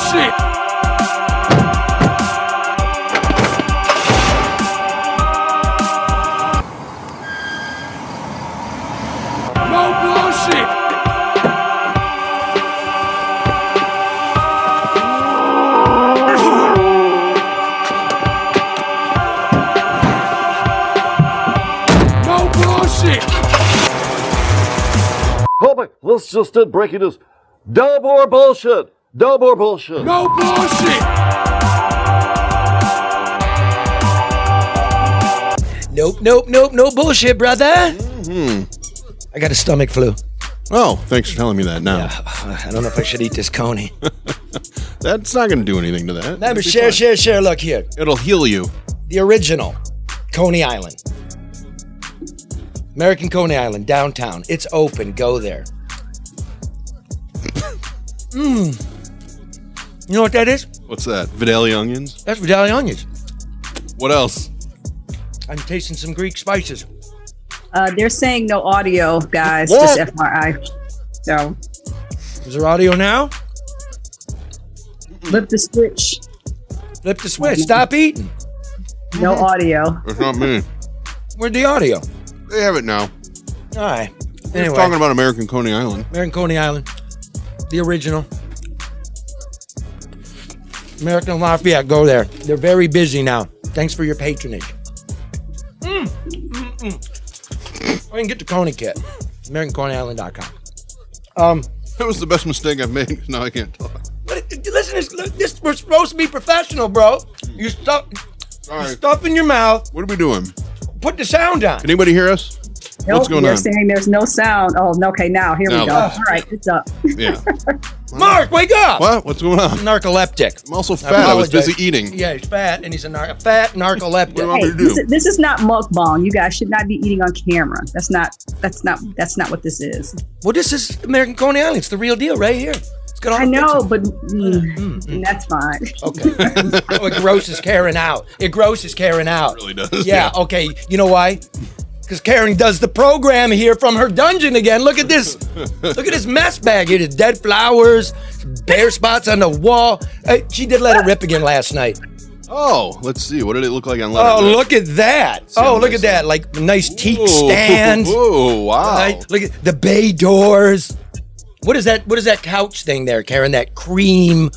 bullshit. No bullshit. No bullshit. Cowpoke, let's just end breaking news. No more bullshit. No more bullshit. No bullshit. Nope, no bullshit, brother. I got a stomach flu. Oh, thanks for telling me that now. Yeah, I don't know if I should eat this coney. That's not going to do anything to that. Remember, share. Look here. It'll heal you. The original Coney Island. American Coney Island, downtown. It's open. Go there. You know what that is? What's that? Vidalia onions? That's Vidalia onions. What else? I'm tasting some Greek spices. They're saying no audio, guys. What? Just FYI. So, Is there audio now? flip the switch. Flip the switch. Stop eating. No audio. That's not me. Where'd the audio? They have it now. All right. We're Anyway, talking about American Coney Island. American Coney Island. The original. American Lafayette, go there. They're very busy now. Thanks for your patronage. I can get the Coney kit. AmericanConeyIsland.com. That was the best mistake I've made. Now I can't talk. Listen, we're supposed to be professional, bro. You stuff in your mouth. What are we doing? Put the sound on. Can anybody hear us? Nope, What's going they're on? saying there's no sound. Oh, okay, now here Now. we go. All right, it's up. Yeah. Mark, wake up. What? What's going on? Narcoleptic. I'm also fat. I was busy eating. Yeah, he's fat, and he's a fat narcoleptic. What do you want me Hey, to do? this is not mukbang. You guys should not be eating on camera. That's not what this is. Well, this is American Coney Island. It's the real deal right here. It's got all I the know, pictures. but that's fine. Okay. Oh, it grosses Karen out. It really does. Yeah, okay. You know why? Because Karen does the program here from her dungeon again. Look at this. Look at this mess bag here. There's dead flowers, bare spots on the wall. She did let it rip again last night. Oh, let's see. What did it look like on Oh, Letterman? look at that. Oh, look at that. Like nice teak stand. Oh, wow. Right? Look at the bay doors. What is that couch thing there, Karen? That cream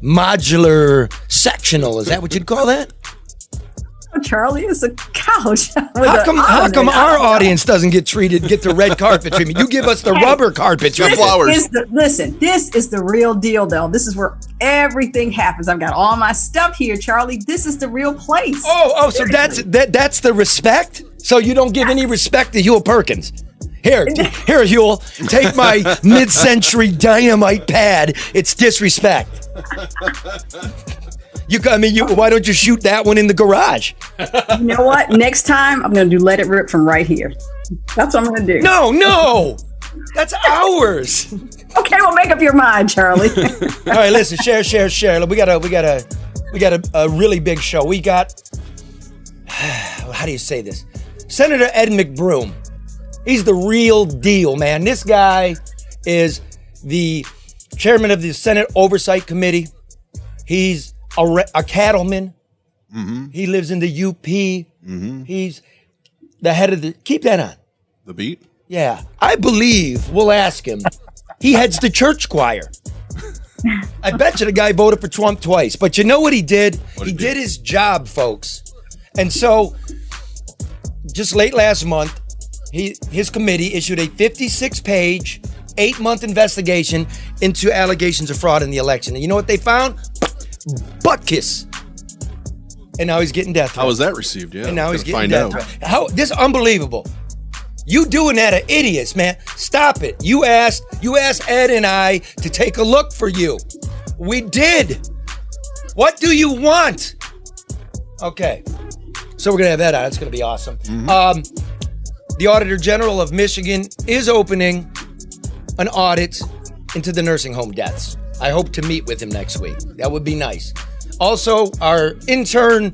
modular sectional. Is that what you'd call that? Charlie is a couch. How come our audience doesn't get the red carpet treatment? You give us the rubber carpet treatment. Flowers. This is the real deal, though. This is where everything happens. I've got all my stuff here, Charlie. This is the real place. Oh, so that's the respect? So you don't give any respect to Huel Perkins? Here, Huel, take my mid-century dynamite pad. It's disrespect. Why don't you shoot that one in the garage? You know what? Next time, I'm going to do Let It Rip from right here. That's what I'm going to do. No. That's ours. Okay, well, make up your mind, Charlie. All right, listen, share. We got a really big show. We got, how do you say this? Senator Ed McBroom. He's the real deal, man. This guy is the chairman of the Senate Oversight Committee. He's a cattleman. Mm-hmm. He lives in the UP. Mm-hmm. He's the head of keep that on. The beat? Yeah. I believe, we'll ask him, he heads the church choir. I bet you the guy voted for Trump twice. But you know what he did? He did his job, folks. And so, just late last month, his committee issued a 56-page, 8-month investigation into allegations of fraud in the election. And you know what they found? Butt kiss. And now he's getting death threats. How was that received? Yeah. And now he's getting death threats. This is unbelievable. You doing that are idiots, man. Stop it. You asked Ed and I to take a look for you. We did. What do you want? Okay. So we're going to have that on. It's going to be awesome. Mm-hmm. The Auditor General of Michigan is opening an audit into the nursing home deaths. I hope to meet with him next week. That would be nice. Also, our intern,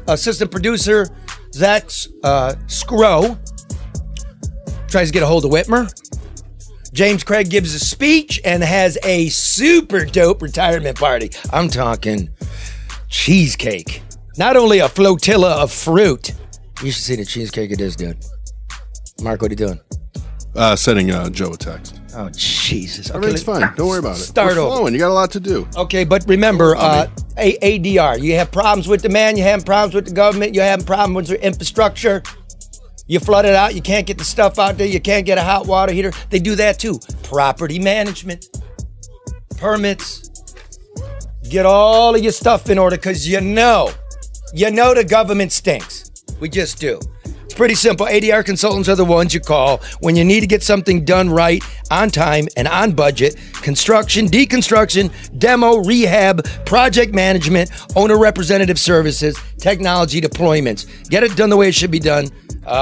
assistant producer, Zach Scrow, tries to get a hold of Whitmer. James Craig gives a speech and has a super dope retirement party. I'm talking cheesecake. Not only a flotilla of fruit. You should see the cheesecake it is, dude. Mark, what are you doing? Sending Joe a text. Oh, Jesus. Okay, Everything's fine. Don't worry about it. Start We're over. flowing. You got a lot to do. Okay, but remember, ADR, you have problems with the man, you have problems with the government, you have problems with your infrastructure, you flood it out, you can't get the stuff out there, you can't get a hot water heater. They do that too. Property management, permits, get all of your stuff in order because you know the government stinks. We just do. It's pretty simple. ADR consultants are the ones you call when you need to get something done right, on time, and on budget. Construction, deconstruction, demo, rehab, project management, owner representative services, technology deployments. Get it done the way it should be done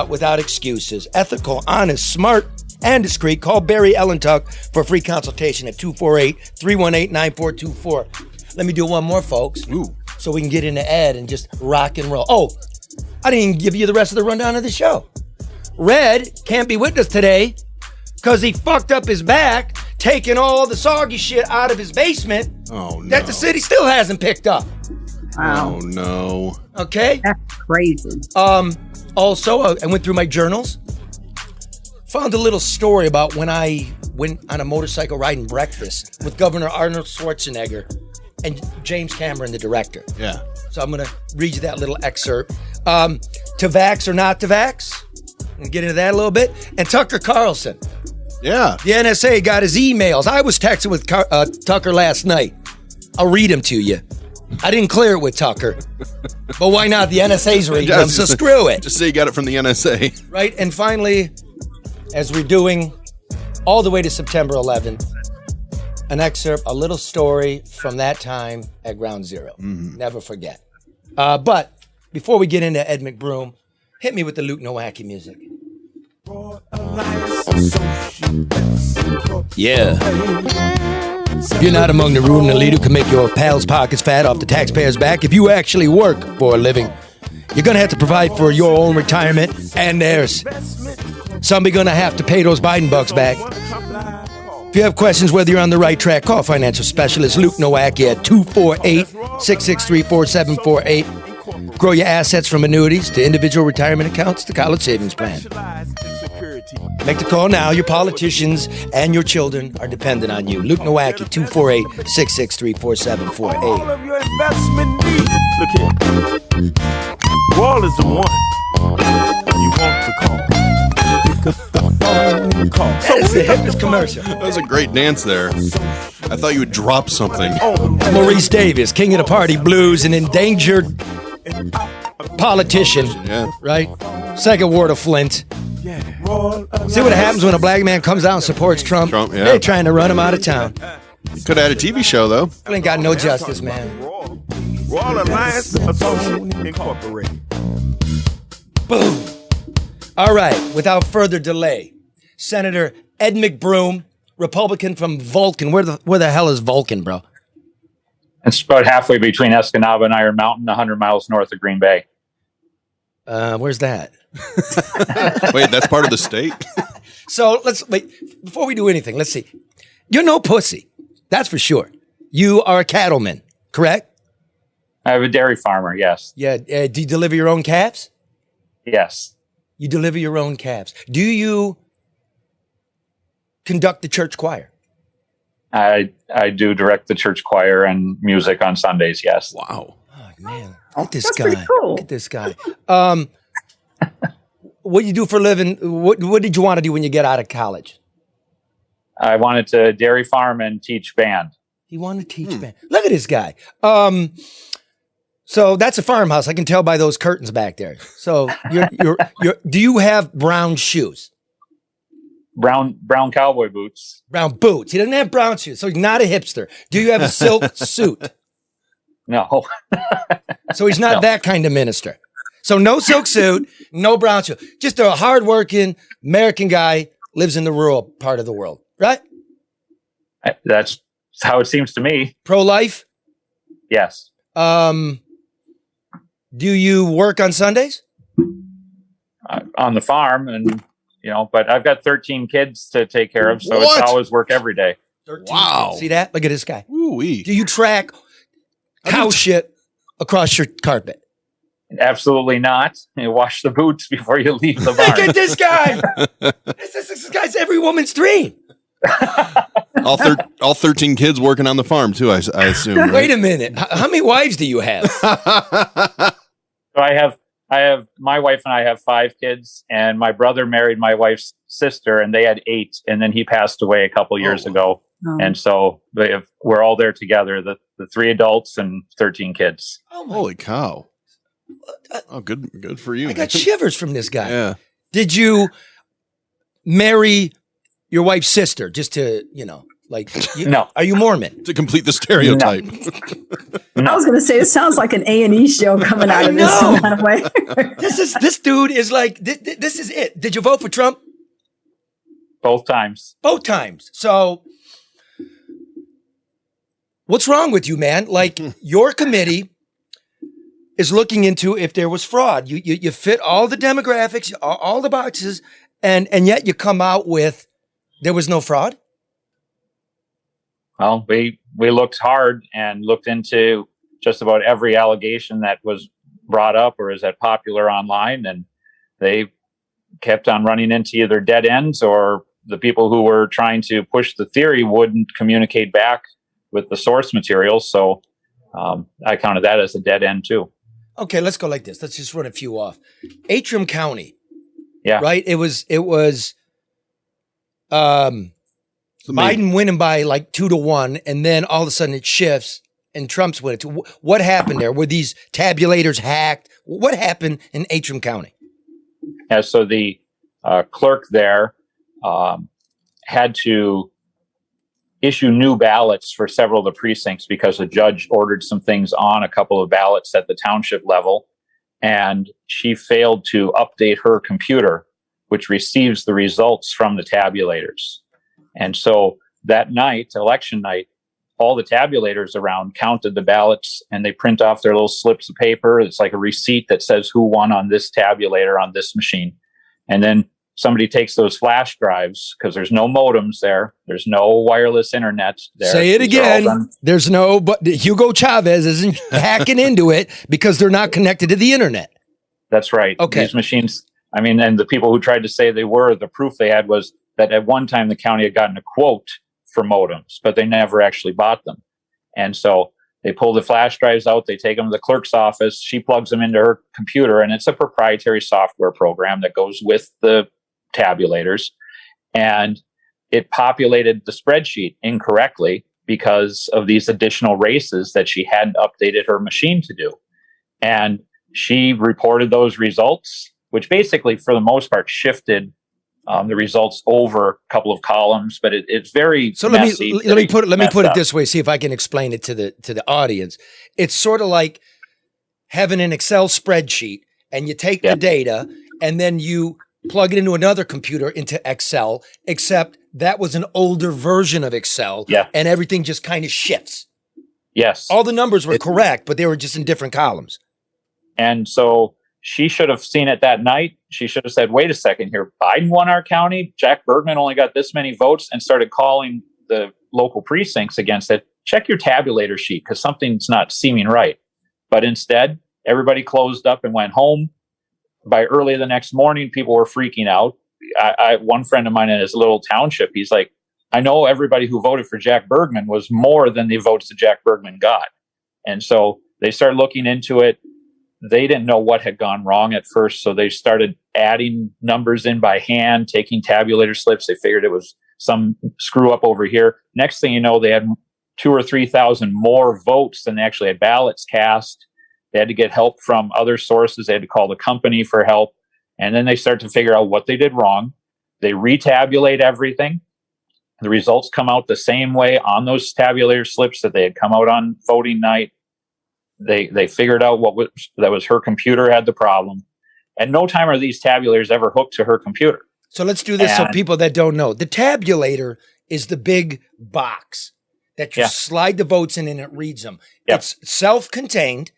without excuses. Ethical, honest, smart, and discreet. Call Barry Ellentuck for a free consultation at 248-318-9424. Let me do one more, folks. Ooh. So we can get into Ed and just rock and roll. Oh, I didn't even give you the rest of the rundown of the show. Red can't be with us today because he fucked up his back, taking all the soggy shit out of his basement that the city still hasn't picked up. Wow. Oh, no. Okay? That's crazy. Also, I went through my journals, found a little story about when I went on a motorcycle riding breakfast with Governor Arnold Schwarzenegger and James Cameron, the director. Yeah. So I'm going to read you that little excerpt. To vax or not to vax? We'll get into that a little bit. And Tucker Carlson. Yeah. The NSA got his emails. I was texting with Tucker last night. I'll read them to you. I didn't clear it with Tucker. But why not? The NSA's reading them, so screw it. Just say you got it from the NSA. Right? And finally, as we're doing all the way to September 11th, an excerpt, a little story from that time at Ground Zero. Mm-hmm. Never forget. But before we get into Ed McBroom, hit me with the Luke Nowacki music. Yeah. If you're not among the rude and elite who can make your pals' pockets fat off the taxpayers' back, if you actually work for a living, you're going to have to provide for your own retirement and theirs. Somebody's going to have to pay those Biden bucks back. If you have questions whether you're on the right track, call financial specialist Luke Nowacki at 248-663-4748. Grow your assets from annuities to individual retirement accounts to college savings plan. Make the call now. Your politicians and your children are dependent on you. Luke Nowacki, 248-663-4748. All of your investment needs. Look here. Wall is the one. You want the call. That is the hippest commercial. That was a great dance there. I thought you would drop something. Maurice Davis, king of the party blues, an endangered politician, right? Second ward of Flint. See what happens when a black man comes out and supports Trump? They're trying to run him out of town. Could have had a TV show, though. Ain't got no justice, man. Royal Alliance Associates Incorporated. Boom. All right, without further delay, Senator Ed McBroom, Republican from Vulcan. Where the hell is Vulcan, bro? It's about halfway between Escanaba and Iron Mountain, 100 miles north of Green Bay. Where's that? Wait, that's part of the state? So let's wait. Before we do anything, let's see. You're no pussy. That's for sure. You are a cattleman, correct? I have a dairy farmer, yes. Yeah. Do you deliver your own calves? Yes. You deliver your own calves. Do you conduct the church choir? I do direct the church choir and music on Sundays, yes. Wow. Oh, man. Look at this That's guy. pretty cool. Look at this guy. What do you do for a living? What did you want to do when you get out of college? I wanted to dairy farm and teach band. He wanted to teach band. Look at this guy. So that's a farmhouse. I can tell by those curtains back there. So you're do you have brown shoes? Brown cowboy boots. Brown boots. He doesn't have brown shoes. So he's not a hipster. Do you have a silk suit? No. So he's not that kind of minister. So no silk suit, no brown shoes. Just a hardworking American guy lives in the rural part of the world, right? That's how it seems to me. Pro-life? Yes. Do you work on Sundays? On the farm and but I've got 13 kids to take care of, so What? it's always work every day. 13 Wow. kids. See that? Look at this guy. Ooh-wee. Do you track cow shit across your carpet? Absolutely not. You wash the boots before you leave the Look barn. at this guy. This guy's every woman's dream. All 13 kids working on the farm too, I assume. Right? Wait a minute. How many wives do you have? So I have my wife and I have 5 kids, and my brother married my wife's sister, and they had 8, and then he passed away a couple years ago. Oh. And so we're all there together, the 3 adults and 13 kids. Oh my! Holy cow. Oh, good for you. I got shivers from this guy. Yeah. Did you marry your wife's sister just to, No. Are you Mormon? To complete the stereotype. I was going to say, it sounds like an A&E show coming out of this some kind of way. This dude is like, this is it. Did you vote for Trump? Both times. Both times. So what's wrong with you, man? Like, your committee is looking into if there was fraud. You fit all the demographics, all the boxes, and yet you come out with there was no fraud. Well, we looked hard and looked into just about every allegation that was brought up or is that popular online, and they kept on running into either dead ends, or the people who were trying to push the theory wouldn't communicate back with the source material. So I counted that as a dead end too. Okay, let's go like this. Let's just run a few off. Antrim County. Yeah. Right? It was Biden winning by like 2-1, and then all of a sudden it shifts and Trump's winning. What happened there? Were these tabulators hacked? What happened in Antrim County? Yeah, so the clerk there had to issue new ballots for several of the precincts because the judge ordered some things on a couple of ballots at the township level, and she failed to update her computer, which receives the results from the tabulators. And so that night, election night, all the tabulators around counted the ballots, and they print off their little slips of paper. It's like a receipt that says who won on this tabulator on this machine. And then somebody takes those flash drives, because there's no modems there. There's no wireless internet there. Say it again. There's no, but Hugo Chavez isn't hacking into it because they're not connected to the internet. That's right. Okay. These machines, and the people who tried to say they were, the proof they had was that at one time the county had gotten a quote for modems, but they never actually bought them. And so they pull the flash drives out, they take them to the clerk's office, she plugs them into her computer, and it's a proprietary software program that goes with the tabulators. And it populated the spreadsheet incorrectly because of these additional races that she hadn't updated her machine to do. And she reported those results, which basically, for the most part, shifted the results over a couple of columns, but it's very messy. Let me put it this way. See if I can explain it to the audience. It's sort of like having an Excel spreadsheet, and you take the data and then you plug it into another computer into Excel, except that was an older version of Excel, and everything just kind of shifts. Yes, all the numbers were correct, but they were just in different columns. And so she should have seen it that night. She should have said, wait a second here, Biden won our county, Jack Bergman only got this many votes, and started calling the local precincts against it. Check your tabulator sheet, because something's not seeming right. But instead, everybody closed up and went home. By early the next morning, people were freaking out. One friend of mine in his little township, he's like, I know everybody who voted for Jack Bergman was more than the votes that Jack Bergman got. And so they started looking into it. They didn't know what had gone wrong at first, so they started adding numbers in by hand, taking tabulator slips. They figured it was some screw up over here. Next thing you know, they had 2,000 or 3,000 more votes than they actually had ballots cast. They had to get help from other sources. They had to call the company for help. And then they start to figure out what they did wrong. They retabulate everything. The results come out the same way on those tabulator slips that they had come out on voting night. They figured out that was her computer had the problem. At no time are these tabulators ever hooked to her computer. So let's do this so people that don't know. The tabulator is the big box that you slide the votes in and it reads them. Yep. It's self-contained.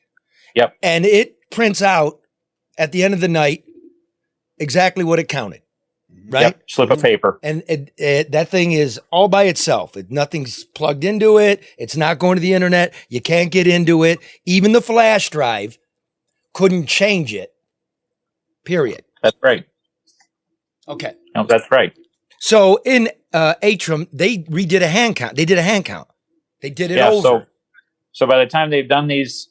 Yep. And it prints out at the end of the night exactly what it counted. right? Yep, slip of paper. And that thing is all by itself. Nothing's plugged into it. It's not going to the internet. You can't get into it. Even the flash drive couldn't change it. Period. That's right. Okay. No, that's right. So in Atrum, they redid a hand count. They did a hand count. They did it over. So by the time they've done these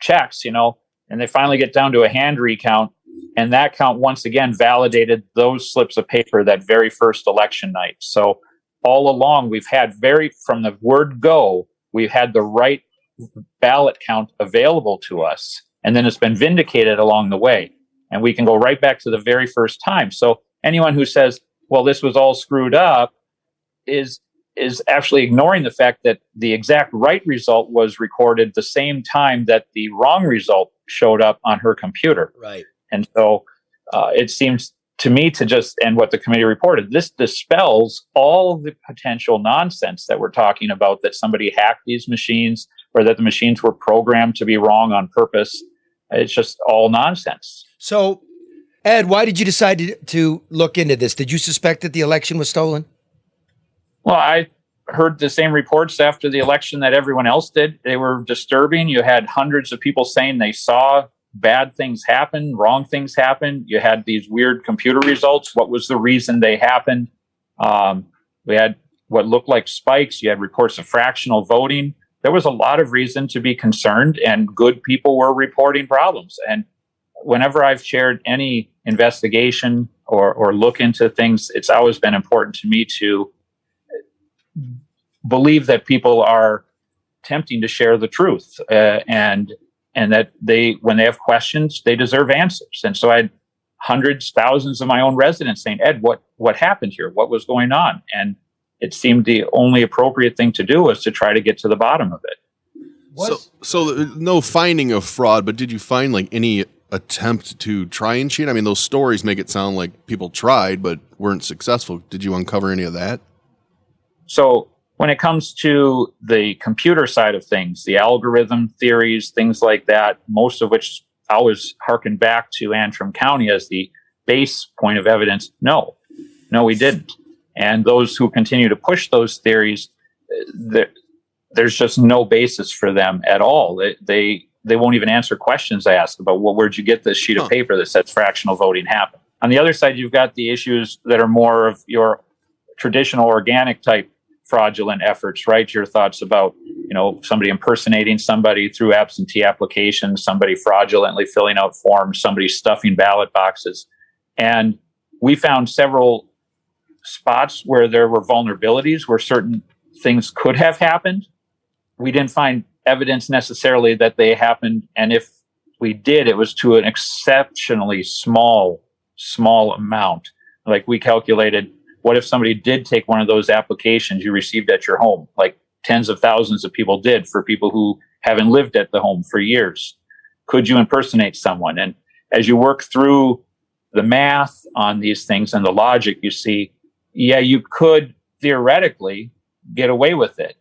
checks, and they finally get down to a hand recount, and that count once again validated those slips of paper that very first election night. So all along, we've had from the word go, we've had the right ballot count available to us. And then it's been vindicated along the way. And we can go right back to the very first time. So anyone who says, well, this was all screwed up is actually ignoring the fact that the exact right result was recorded the same time that the wrong result showed up on her computer. Right. And so it seems to me and what the committee reported, this dispels all of the potential nonsense that we're talking about, that somebody hacked these machines or that the machines were programmed to be wrong on purpose. It's just all nonsense. So, Ed, why did you decide to look into this? Did you suspect that the election was stolen? Well, I heard the same reports after the election that everyone else did. They were disturbing. You had hundreds of people saying they saw bad things happen, wrong things happen. You had these weird computer results. What was the reason they happened? We had what looked like spikes. You had reports of fractional voting. There was a lot of reason to be concerned, and good people were reporting problems. And whenever I've shared any investigation or look into things, it's always been important to me to believe that people are attempting to share the truth, and that when they have questions, they deserve answers. And so I had hundreds, thousands of my own residents saying, Ed, what happened here? What was going on? And it seemed the only appropriate thing to do was to try to get to the bottom of it. So no finding of fraud, but did you find like any attempt to try and cheat? I mean, those stories make it sound like people tried but weren't successful. Did you uncover any of that? So when it comes to the computer side of things, the algorithm theories, things like that, most of which I always harken back to Antrim County as the base point of evidence. No, we didn't. And those who continue to push those theories, there's just no basis for them at all. They won't even answer questions I ask about, well, where'd you get this sheet of paper that says fractional voting happened? On the other side, you've got the issues that are more of your traditional organic type fraudulent efforts, right? Your thoughts about, somebody impersonating somebody through absentee applications, somebody fraudulently filling out forms, somebody stuffing ballot boxes. And we found several spots where there were vulnerabilities, where certain things could have happened. We didn't find evidence necessarily that they happened. And if we did, it was to an exceptionally small amount. Like we calculated, what if somebody did take one of those applications you received at your home, like tens of thousands of people did for people who haven't lived at the home for years? Could you impersonate someone? And as you work through the math on these things and the logic, you see, yeah, you could theoretically get away with it.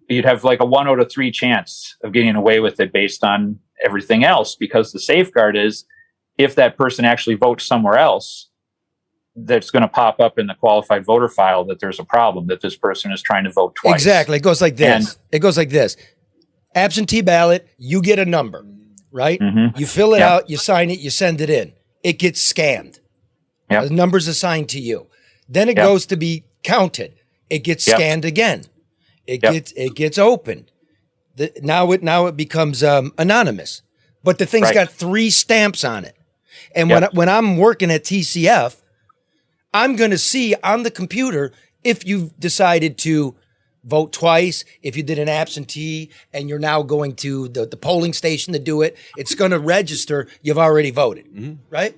You'd have like a 1 out of 3 chance of getting away with it based on everything else, because the safeguard is if that person actually votes somewhere else, that's going to pop up in the qualified voter file that there's a problem, that this person is trying to vote twice. Exactly. It goes like this. Absentee ballot, you get a number, right? Mm-hmm. You fill it out, you sign it, you send it in. It gets scanned. Yep. The number's assigned to you. Then it goes to be counted. It gets scanned again. It gets opened. Now it becomes anonymous. But the thing's got 3 stamps on it. And when I'm working at TCF, I'm going to see on the computer if you've decided to vote twice, if you did an absentee and you're now going to the polling station to do it, it's going to register you've already voted, right?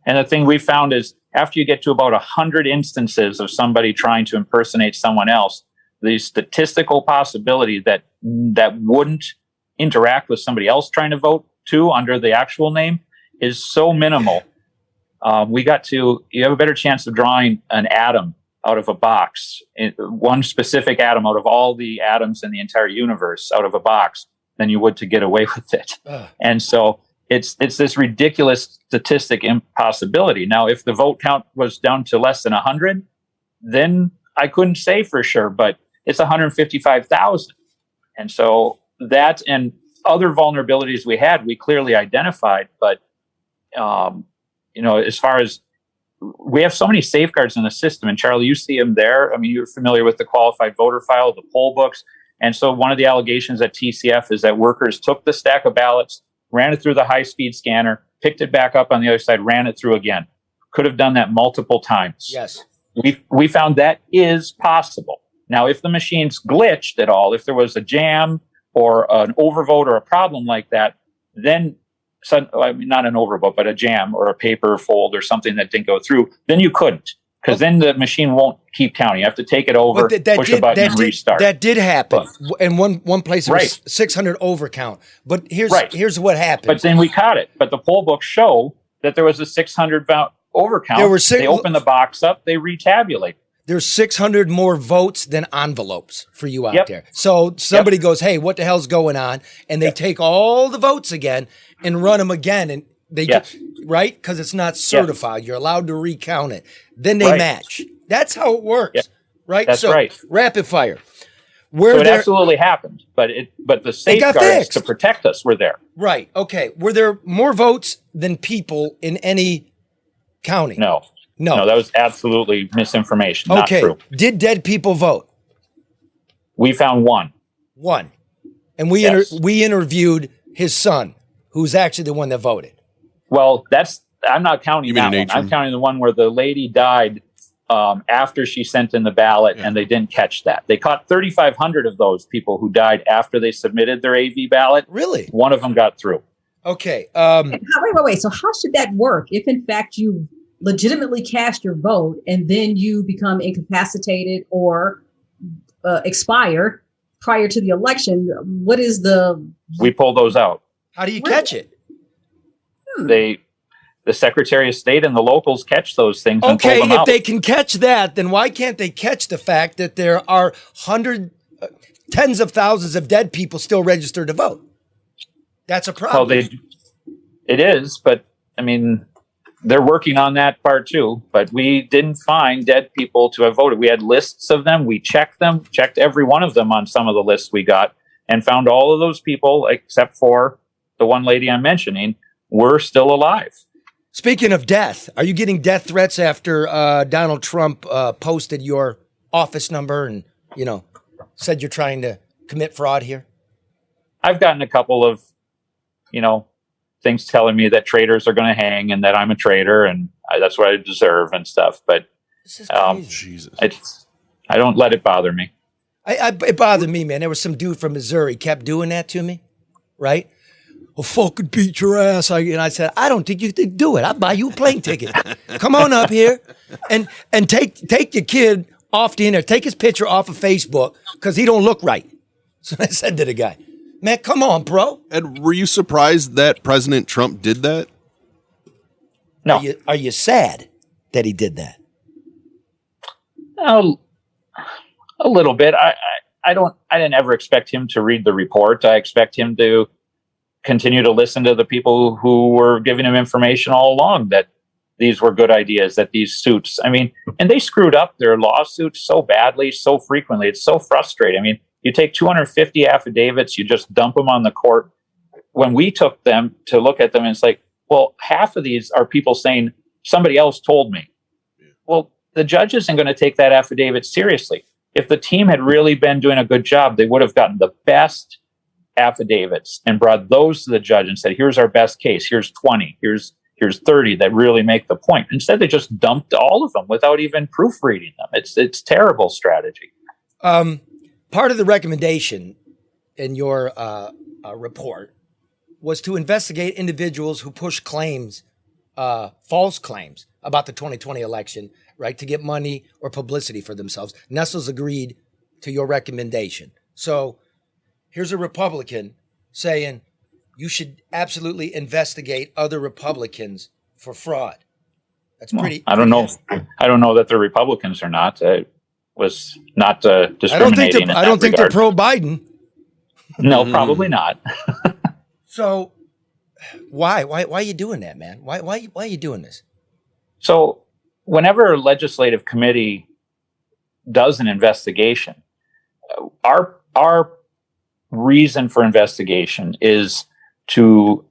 And the thing we found is after you get to about 100 instances of somebody trying to impersonate someone else, the statistical possibility that wouldn't interact with somebody else trying to vote too under the actual name is so minimal. You have a better chance of drawing an atom out of a box, one specific atom out of all the atoms in the entire universe out of a box, than you would to get away with it. And so it's this ridiculous statistic impossibility. Now, if the vote count was down to less than 100, then I couldn't say for sure, but it's 155,000. And so that and other vulnerabilities we clearly identified. But, as far as we have so many safeguards in the system, and Charlie, you see them there. I mean, you're familiar with the qualified voter file, the poll books. And so one of the allegations at TCF is that workers took the stack of ballots, ran it through the high-speed scanner, picked it back up on the other side, ran it through again. Could have done that multiple times. Yes. We found that is possible. Now, if the machines glitched at all, if there was a jam or an overvote or a problem like that, then not an overvote, but a jam or a paper fold or something that didn't go through, then you couldn't, because then the machine won't keep counting. You have to take it over, push a button, and restart. That did happen. In one place, it was 600 overcount. But here's what happened. But then we caught it. But the poll books show that there was a 600 overcount. They open the box up, they retabulate. There's 600 more votes than envelopes for you out there. So somebody goes, hey, what the hell's going on? And they take all the votes again and run them again. And they right? Because it's not certified. You're allowed to recount it. Then they match. That's how it works. Right? That's right. Rapid fire. So it absolutely happened. But the safeguards to protect us were there. Right. Okay. Were there more votes than people in any county? No, that was absolutely misinformation. Okay. Not true. Did dead people vote? We found one. One. And we interviewed his son, who's actually the one that voted. Well, I'm not counting that one. I'm counting the one where the lady died after she sent in the ballot, and they didn't catch that. They caught 3,500 of those people who died after they submitted their AV ballot. Really? One of them got through. Okay. Wait. So how should that work if, in fact, you legitimately cast your vote and then you become incapacitated or expire prior to the election? What is we pull those out. How do you catch it? The Secretary of State and the locals catch those things. And pull them if out. They can catch that, then why can't they catch the fact that there are tens of thousands of dead people still registered to vote? That's a problem. Well, it is, but I mean, they're working on that part too, but we didn't find dead people to have voted. We had lists of them. We checked every one of them on some of the lists we got, and found all of those people, except for the one lady I'm mentioning, were still alive. Speaking of death, are you getting death threats after Donald Trump posted your office number and, said you're trying to commit fraud here? I've gotten a couple of, things telling me that traitors are going to hang and that I'm a traitor and that's what I deserve and stuff. But Jesus, I don't let it bother me. It bothered me, man. There was some dude from Missouri kept doing that to me, right? I'll fucking beat your ass. And I said, I don't think you could do it. I'll buy you a plane ticket. Come on up here and take your kid off the internet. Take his picture off of Facebook because he don't look right. So I said to the guy, man, come on, bro. And were you surprised that President Trump did that? No. Are you sad that he did that? A little bit. I didn't ever expect him to read the report. I expect him to continue to listen to the people who were giving him information all along that these were good ideas, that these suits, and they screwed up their lawsuits so badly, so frequently. It's so frustrating. You take 250 affidavits, you just dump them on the court. When we took them to look at them, it's like, well, half of these are people saying somebody else told me. Well, the judge isn't going to take that affidavit seriously. If the team had really been doing a good job, they would have gotten the best affidavits and brought those to the judge and said, here's our best case. Here's 20. Here's 30 that really make the point. Instead, they just dumped all of them without even proofreading them. It's terrible strategy. Part of the recommendation in your report was to investigate individuals who push claims, false claims about the 2020 election, right, to get money or publicity for themselves. Nestle's agreed to your recommendation. So here's a Republican saying you should absolutely investigate other Republicans for fraud. That's pretty. I don't know. I don't know that they're Republicans or not. Was not discriminating. I don't think they're pro-Biden. No, probably not. So Why are you doing that, man? Why are you doing this? So whenever a legislative committee does an investigation, our reason for investigation is to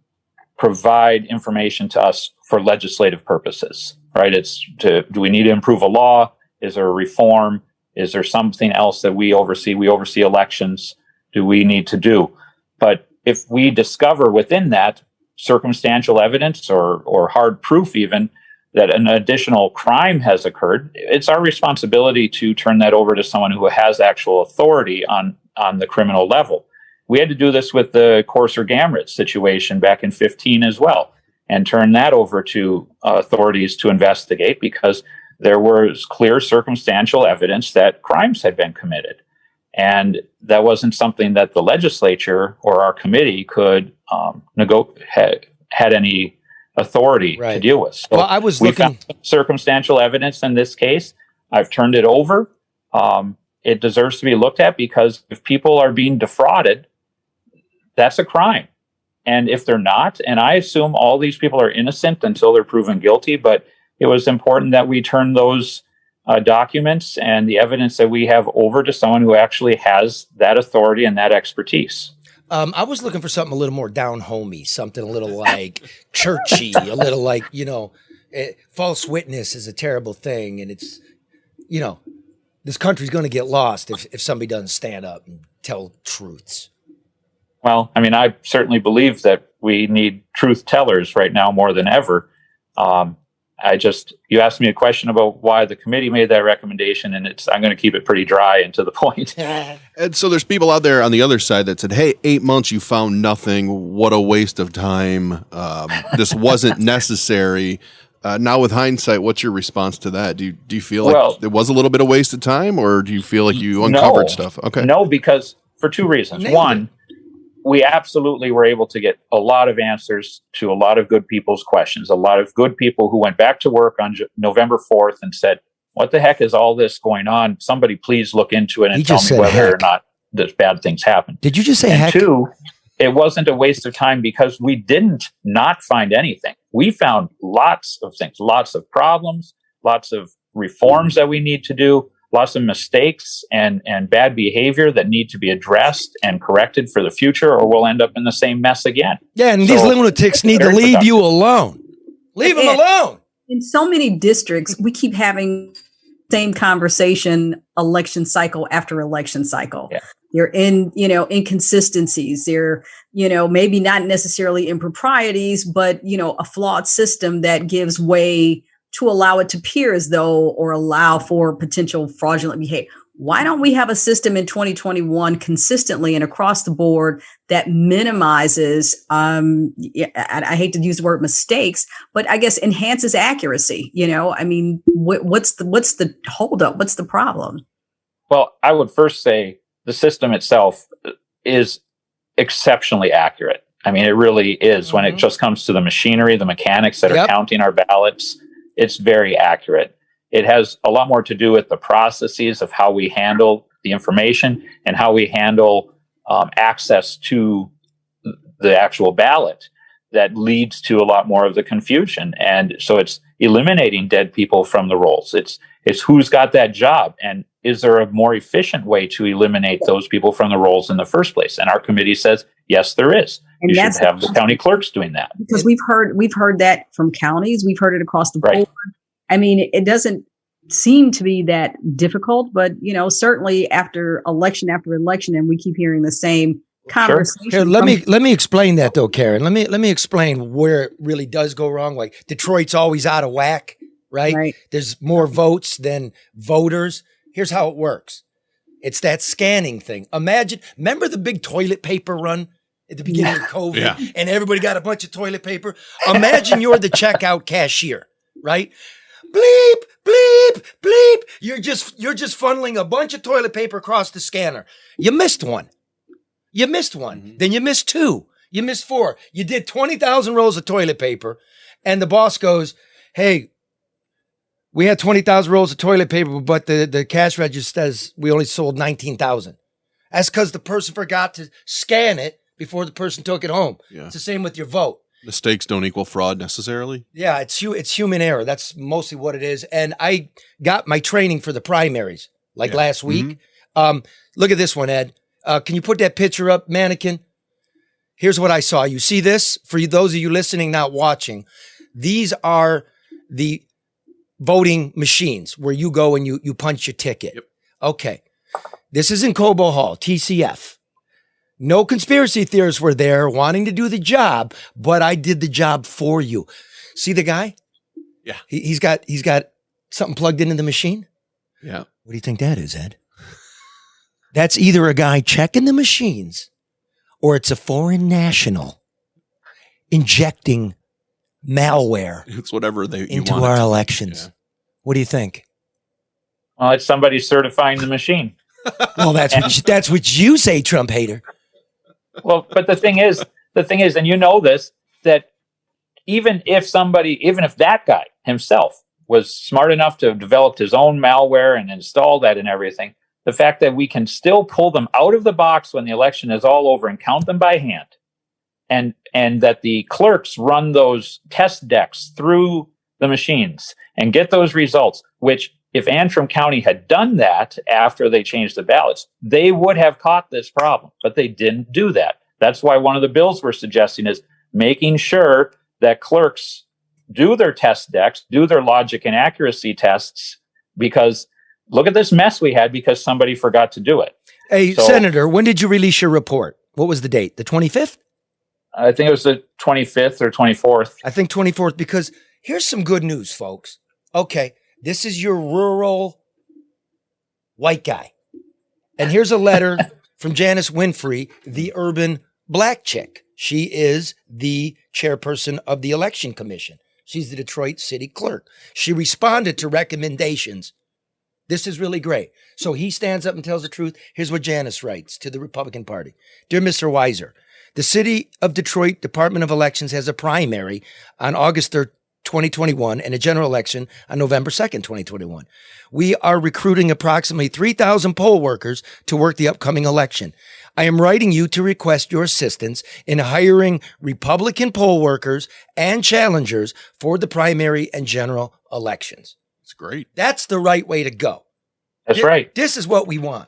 provide information to us for legislative purposes, right? Do we need to improve a law? Is there a reform? Is there something else that we oversee? We oversee elections. Do we need to do? But if we discover within that circumstantial evidence or hard proof even that an additional crime has occurred, it's our responsibility to turn that over to someone who has actual authority on the criminal level. We had to do this with the Courser Gamrot situation back in 2015 as well, and turn that over to authorities to investigate because there was clear circumstantial evidence that crimes had been committed. And that wasn't something that the legislature or our committee could had any authority to deal with. So well, I was looking found circumstantial evidence in this case. I've turned it over. It deserves to be looked at because if people are being defrauded, that's a crime. And if they're not, and I assume all these people are innocent until they're proven guilty, but it was important that we turn those documents and the evidence that we have over to someone who actually has that authority and that expertise. I was looking for something a little more down-homey, something a little like churchy, a little like, false witness is a terrible thing. And it's, this country's going to get lost if somebody doesn't stand up and tell truths. Well, I mean, I certainly believe that we need truth tellers right now more than ever. You asked me a question about why the committee made that recommendation, and I'm going to keep it pretty dry and to the point. And so there's people out there on the other side that said, hey, 8 months, you found nothing. What a waste of time. This wasn't necessary. Now with hindsight, what's your response to that? Do you feel like it was a little bit of waste of time, or do you feel like you uncovered stuff? Okay. No, because for two reasons. One, we absolutely were able to get a lot of answers to a lot of good people's questions, a lot of good people who went back to work on November 4th and said, what the heck is all this going on? Somebody please look into it and tell me whether or not there's bad things happen. Did you just say heck? Two, it wasn't a waste of time because we didn't not find anything. We found lots of things, lots of problems, lots of reforms that we need to do, lots of mistakes and bad behavior that need to be addressed and corrected for the future, or we'll end up in the same mess again. Yeah, and these lunatics need to leave you alone. Leave them alone. In so many districts, we keep having the same conversation election cycle after election cycle. Yeah. They're in, inconsistencies. They're, maybe not necessarily improprieties, but, a flawed system that gives way to allow it to appear as though or allow for potential fraudulent behavior. Why don't we have a system in 2021 consistently and across the board that minimizes, I hate to use the word mistakes, but I guess enhances accuracy? What's the holdup? What's the problem? Well, I would first say the system itself is exceptionally accurate. I mean, it really is. When it just comes to the machinery, the mechanics that are counting our ballots, it's very accurate. It has a lot more to do with the processes of how we handle the information and how we handle access to the actual ballot that leads to a lot more of the confusion. And so it's eliminating dead people from the rolls. It's who's got that job, and is there a more efficient way to eliminate those people from the rolls in the first place? And our committee says, yes, there is. And you should have the county clerks doing that. Because we've heard that from counties. We've heard it across the board. I mean, it doesn't seem to be that difficult, but certainly after election, and we keep hearing the same conversation. Here, let me explain that though, Karen. Let me explain where it really does go wrong. Like Detroit's always out of whack, right? There's more votes than voters. Here's how it works. It's that scanning thing. Remember the big toilet paper run at the beginning of COVID, and everybody got a bunch of toilet paper? Imagine you're the checkout cashier, right? Bleep, bleep, bleep. You're just funneling a bunch of toilet paper across the scanner. You missed one. Then you missed two. You missed four. You did 20,000 rolls of toilet paper, and the boss goes, hey, we had 20,000 rolls of toilet paper, but the cash register says we only sold 19,000. That's because the person forgot to scan it before the person took it home. Yeah. It's the same with your vote. Mistakes don't equal fraud necessarily. Yeah, it's human error. That's mostly what it is. And I got my training for the primaries last week. Look at this one, Ed. Can you put that picture up, mannequin? Here's what I saw. You see this? For those of you listening, not watching, these are the voting machines where you go and you punch your ticket. Yep. Okay. This is in Cobo Hall, TCF. No conspiracy theorists were there wanting to do the job, but I did the job for you. See the guy? Yeah. He's got something plugged into the machine. Yeah. What do you think that is, Ed? That's either a guy checking the machines or it's a foreign national injecting malware It's whatever into our elections. Yeah. What do you think? Well, it's somebody certifying the machine. Well, that's what you say, Trump hater. Well, but the thing is, and you know this, that even if that guy himself was smart enough to have developed his own malware and install that and everything, the fact that we can still pull them out of the box when the election is all over and count them by hand, and that the clerks run those test decks through the machines and get those results, which if Antrim County had done that after they changed the ballots, they would have caught this problem, but they didn't do that. That's why one of the bills we're suggesting is making sure that clerks do their test decks, do their logic and accuracy tests, because look at this mess we had because somebody forgot to do it. Hey, Senator, when did you release your report? What was the date? The 25th? I think it was the 25th or 24th. I think 24th, because here's some good news, folks. Okay. This is your rural white guy. And here's a letter from Janice Winfrey, the urban black chick. She is the chairperson of the election commission. She's the Detroit city clerk. She responded to recommendations. This is really great. So he stands up and tells the truth. Here's what Janice writes to the Republican Party. Dear Mr. Weiser, the City of Detroit Department of Elections has a primary on August 3rd, 2021 and a general election on November 2nd, 2021. We are recruiting approximately 3,000 poll workers to work the upcoming election. I am writing you to request your assistance in hiring Republican poll workers and challengers for the primary and general elections. It's great. That's the right way to go. That's right. This is what we want.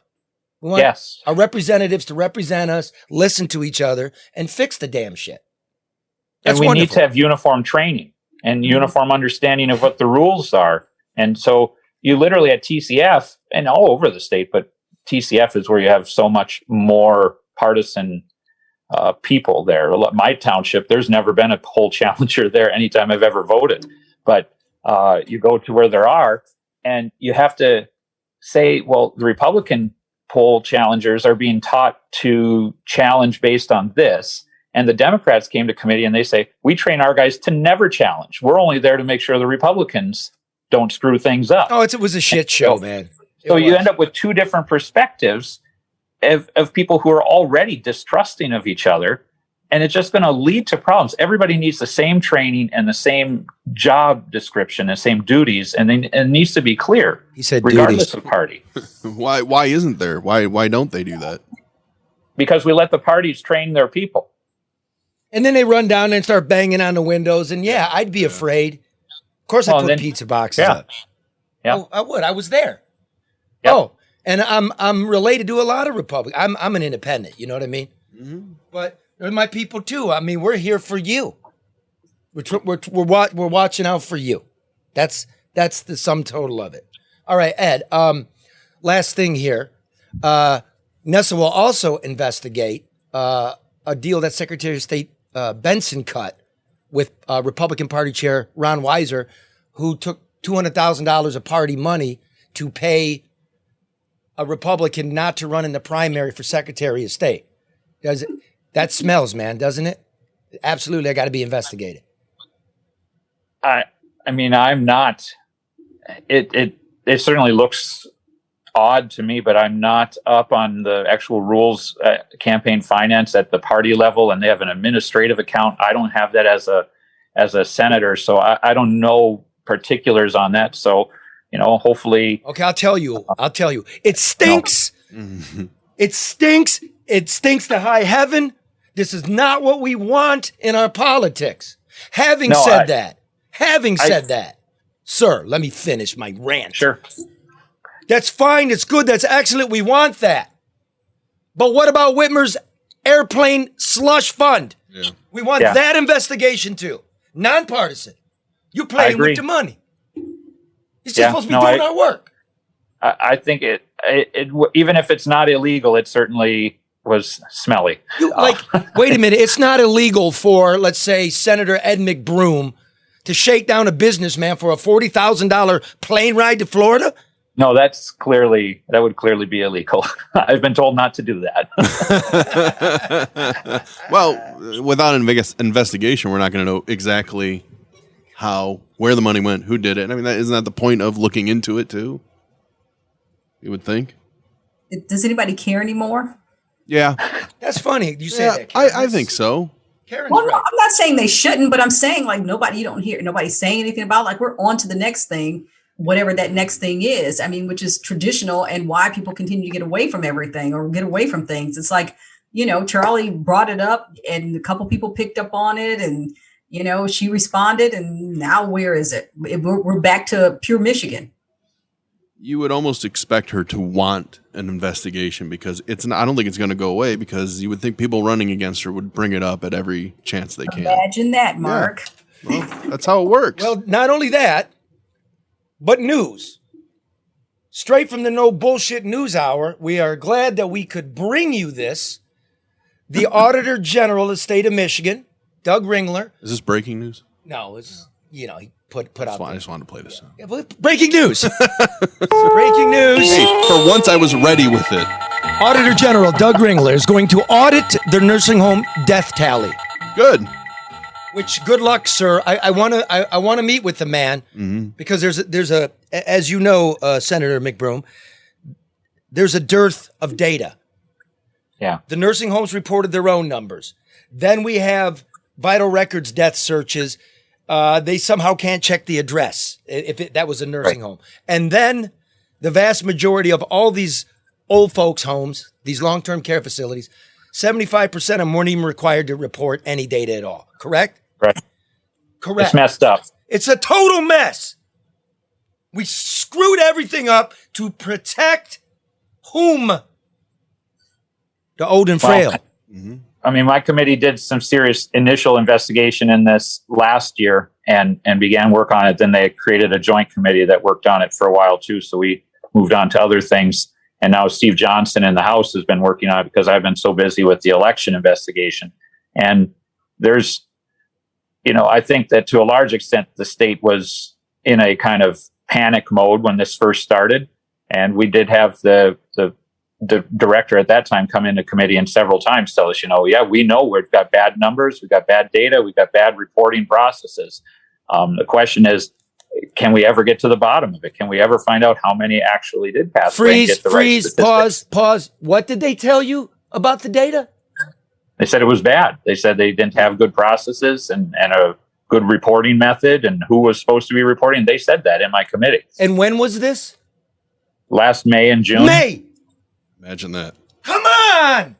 We want our representatives to represent us, listen to each other, and fix the damn shit. That's wonderful. Need to have uniform training and uniform understanding of what the rules are. And so you literally at TCF and all over the state, but TCF is where you have so much more partisan people there. My township, there's never been a poll challenger there anytime I've ever voted. But you go to where there are, and you have to say, well, the Republican poll challengers are being taught to challenge based on this. And the Democrats came to committee and they say, we train our guys to never challenge. We're only there to make sure the Republicans don't screw things up. Oh, it was a shit show, man. So you end up with two different perspectives of people who are already distrusting of each other. And it's just going to lead to problems. Everybody needs the same training and the same job description, the same duties, and it needs to be clear. He said regardless duties. of party. Why isn't there? Why don't they do that? Because we let the parties train their people. And then they run down and start banging on the windows. And I'd be afraid. Of course, I put pizza boxes up. Yeah, oh, I would. I was there. Yep. Oh, and I'm related to a lot of Republicans. I'm an independent. You know what I mean? Mm-hmm. But they're my people too. I mean, we're here for you. We're watching out for you. That's the sum total of it. All right, Ed. Last thing here. NESA will also investigate a deal that Secretary of State Benson cut with Republican Party Chair Ron Weiser, who took $200,000 of party money to pay a Republican not to run in the primary for Secretary of State. That smells, man, doesn't it? Absolutely, I got to be investigated. I mean, I'm not. It certainly looks odd to me, but I'm not up on the actual rules, campaign finance at the party level, and they have an administrative account. I don't have that as a senator, so I don't know particulars on that. So, hopefully. Okay, I'll tell you. It stinks. It stinks. It stinks to high heaven. This is not what we want in our politics. Having No, said that, sir, let me finish my rant. Sure. That's fine. It's good. That's excellent. We want that. But what about Whitmer's airplane slush fund? Yeah. We want that investigation too. Nonpartisan. You playing with the money. You're just supposed to be doing our work. I think it even if it's not illegal, it certainly was smelly. Wait a minute. It's not illegal for, let's say, Senator Ed McBroom to shake down a businessman for a $40,000 plane ride to Florida? No, that would clearly be illegal. I've been told not to do that. Well, without an investigation, we're not going to know exactly where the money went, who did it. I mean, isn't that the point of looking into it too? You would think. Does anybody care anymore? Yeah. That's funny. You say that, Karen. I think so. Karen's Well, right. no, I'm not saying they shouldn't, but I'm saying like you don't hear nobody saying anything about we're on to the next thing, whatever that next thing is. I mean, which is traditional and why people continue to get away from everything or get away from things. It's like, Charlie brought it up and a couple people picked up on it and, she responded and now where is it? We're back to pure Michigan. You would almost expect her to want an investigation because I don't think it's going to go away because you would think people running against her would bring it up at every chance they can. Imagine that, Mark. Yeah. Well, that's how it works. Well, not only that, but news. Straight from the No Bullshit News Hour, we are glad that we could bring you this. The Auditor General of the state of Michigan, Doug Ringler. Is this breaking news? No, it's, he put out. I just wanted to play this. Yeah, breaking news. Breaking news. Hey, for once I was ready with it. Auditor General Doug Ringler is going to audit the nursing home death tally. Good. Which, good luck, sir. I want to meet with the man because there's a as you know, Senator McBroom, there's a dearth of data. Yeah. The nursing homes reported their own numbers. Then we have vital records death searches. They somehow can't check the address if that was a nursing home. And then the vast majority of all these old folks' homes, these long-term care facilities, 75% of them weren't even required to report any data at all. Correct? Right. Correct. It's messed up. It's a total mess. We screwed everything up to protect whom? The old and frail. I mean, my committee did some serious initial investigation in this last year and began work on it. Then they created a joint committee that worked on it for a while too. So we moved on to other things. And now Steve Johnson in the House has been working on it because I've been so busy with the election investigation. And there's, I think that to a large extent, the state was in a kind of panic mode when this first started. And we did have the director at that time come into committee and several times tell us, we know we've got bad numbers, we've got bad data, we've got bad reporting processes. The question is, can we ever get to the bottom of it? Can we ever find out how many actually did pass away and get the right statistics? Pause. What did they tell you about the data? They said it was bad. They said they didn't have good processes and a good reporting method and who was supposed to be reporting. They said that in my committee. And when was this? Last May and June. May. Imagine that. Come on.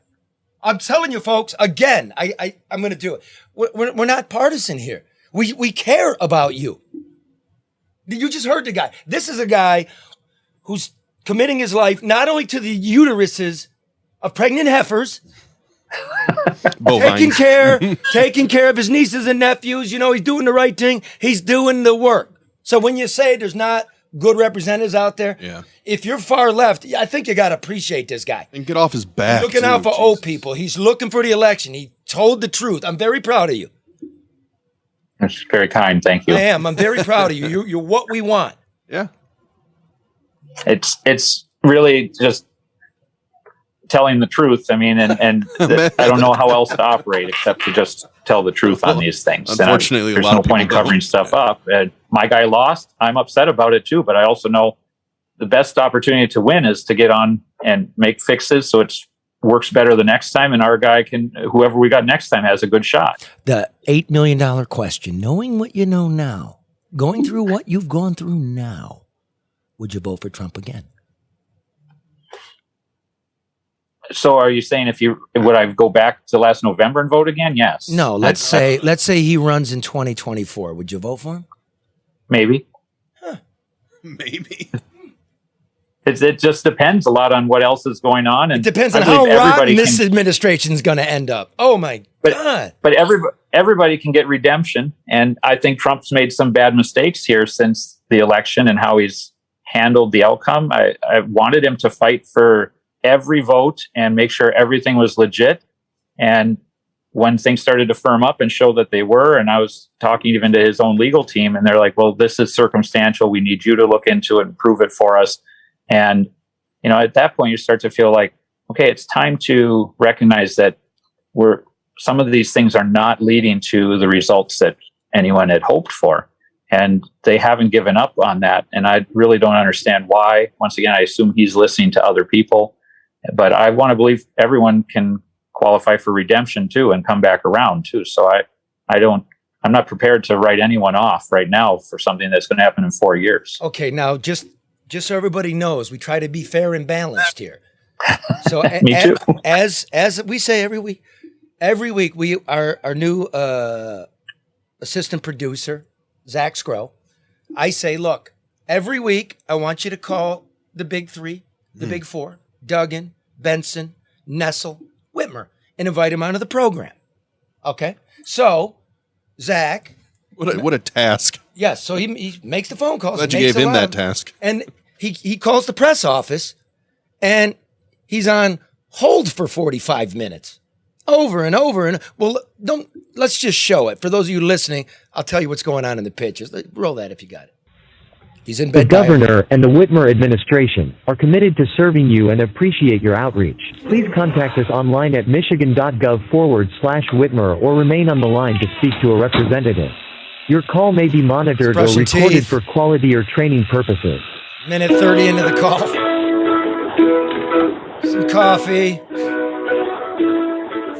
I'm telling you, folks, again, I'm going to do it. We're not partisan here. We care about you. You just heard the guy. This is a guy who's committing his life not only to the uteruses of pregnant heifers, taking care of his nieces and nephews. He's doing the right thing. He's doing the work. So when you say there's not good representatives out there, if you're far left, I think you got to appreciate this guy. And get off his back. He's looking out for old people. He's looking for the election. He told the truth. I'm very proud of you. That's very kind. Thank you. I am. I'm very proud of you. You're what we want. Yeah. It's really just telling the truth. I mean, and I don't know how else to operate except to just tell the truth on these things. Unfortunately, there's no point in covering stuff up. My guy lost. I'm upset about it too, but I also know the best opportunity to win is to get on and make fixes so it works better the next time, and our guy whoever we got next time has a good shot. The $8 million question, knowing what you know now, going through what you've gone through now, would you vote for Trump again? So are you saying would I go back to last November and vote again? Yes. No, let's say he runs in 2024. Would you vote for him? Maybe. Maybe. It just depends a lot on what else is going on. And it depends on how rotten this administration is going to end up. Oh my God. But everybody can get redemption. And I think Trump's made some bad mistakes here since the election and how he's handled the outcome. I wanted him to fight for every vote and make sure everything was legit. And when things started to firm up and show that they were, and I was talking even to his own legal team, and they're like, well, this is circumstantial. We need you to look into it and prove it for us. And, at that point you start to feel like, okay, it's time to recognize that some of these things are not leading to the results that anyone had hoped for. And they haven't given up on that. And I really don't understand why. Once again, I assume he's listening to other people, but I want to believe everyone can qualify for redemption too and come back around too. So I'm not prepared to write anyone off right now for something that's going to happen in 4 years. Okay. Now just so everybody knows, we try to be fair and balanced here. So Me too. As we say every week we our new assistant producer, Zach Scrow, I say, look, every week I want you to call the big three, the big four, Duggan, Benson, Nessel, Whitmer, and invite him onto the program. Okay? So, Zach. What a task. Yes, so he makes the phone calls. Glad you gave him that task. And he calls the press office, and he's on hold for 45 minutes. Over and over. And let's just show it. For those of you listening, I'll tell you what's going on in the pictures. Roll that if you got it. He's in bed. The governor and the Whitmer administration are committed to serving you and appreciate your outreach. Please contact us online at michigan.gov/Whitmer or remain on the line to speak to a representative. Your call may be monitored or recorded for quality or training purposes. Minute 30 into the call. Some coffee.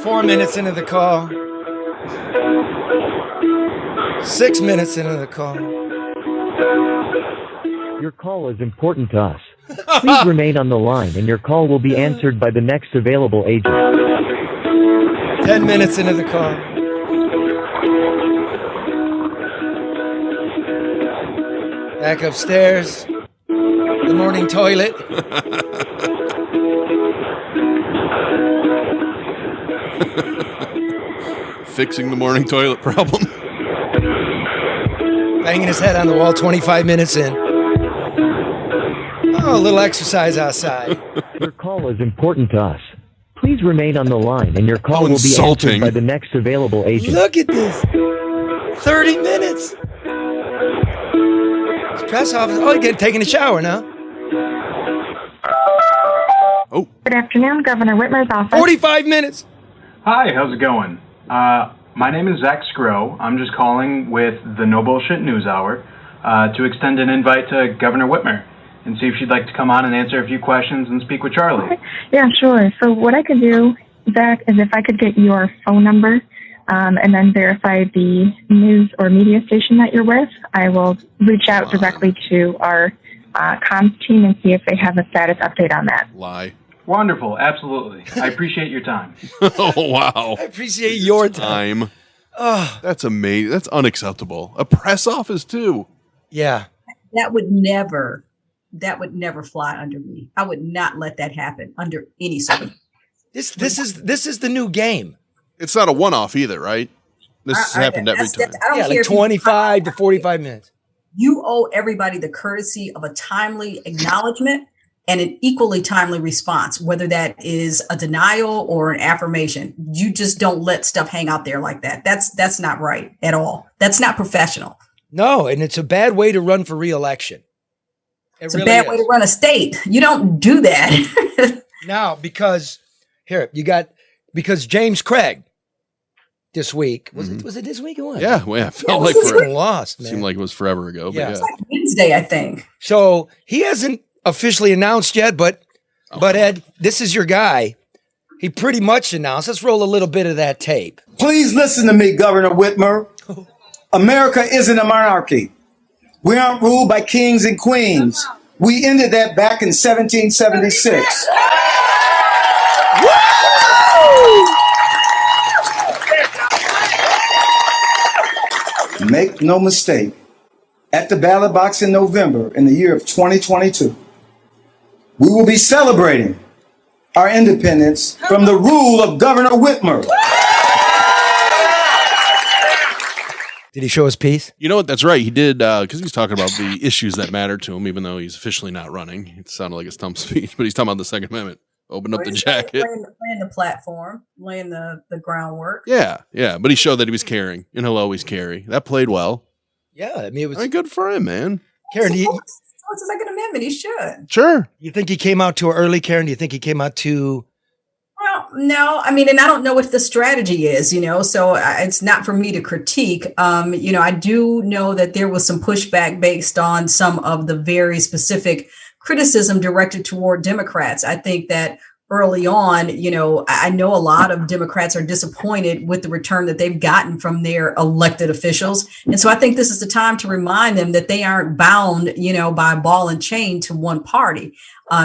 4 minutes into the call. 6 minutes into the call. Your call is important to us. Please remain on the line and your call will be answered by the next available agent. 10 minutes into the call. Back upstairs. The morning toilet. Fixing the morning toilet problem. Banging his head on the wall 25 minutes in. Oh, a little exercise outside. Your call is important to us. Please remain on the line and your call will be answered by the next available agent. Look at this. 30 minutes. His press office. Oh, he's taking a shower now. Oh. Good afternoon, Governor Whitmer's office. 45 minutes. Hi, how's it going? My name is Zach Scrow. I'm just calling with the No Bullshit News Hour to extend an invite to Governor Whitmer and see if she'd like to come on and answer a few questions and speak with Charlie. Okay. Yeah, sure. So what I could do, Zach, is if I could get your phone number and then verify the news or media station that you're with, I will reach out directly to our comms team and see if they have a status update on that. Lie. Wonderful. Absolutely. I appreciate your time. Oh, wow. I appreciate your time. Oh. That's amazing. That's unacceptable. A press office, too. Yeah. That would never fly under me. I would not let that happen under any circumstances. This is the new game. It's not a one-off either, right? This has happened every time. I don't care like 25 to 45 minutes. You owe everybody the courtesy of a timely acknowledgement and an equally timely response, whether that is a denial or an affirmation. You just don't let stuff hang out there like that. That's not right at all. That's not professional. No, and it's a bad way to run for re-election. It's really a bad way to run a state. You don't do that. Now, because James Craig this week was it this week or what? Yeah, well, it felt like lost. Man. Seemed like it was forever ago. Yeah. But It's like Wednesday, I think. So he hasn't officially announced yet, but Ed, this is your guy. He pretty much announced. Let's roll a little bit of that tape. Please listen to me, Governor Whitmer. America isn't a monarchy. We aren't ruled by kings and queens. We ended that back in 1776. Make no mistake, at the ballot box in November in the year of 2022, we will be celebrating our independence from the rule of Governor Whitmer. Did he show his piece? You know what? That's right. He did, because he's talking about the issues that matter to him, even though he's officially not running. It sounded like a stump speech, but he's talking about the Second Amendment. Open up the jacket. Laying the platform, laying the groundwork. Yeah. But he showed that he was caring, and he'll always carry. That played well. Yeah, I mean, it was good for him, man. Karen, It's the Second Amendment. He should. Sure. You think he came out too early, Karen? Do you think he came out too... Well, no, I mean, and I don't know what the strategy is, so it's not for me to critique. I do know that there was some pushback based on some of the very specific criticism directed toward Democrats. I think that early on, I know a lot of Democrats are disappointed with the return that they've gotten from their elected officials. And so I think this is the time to remind them that they aren't bound, by ball and chain to one party.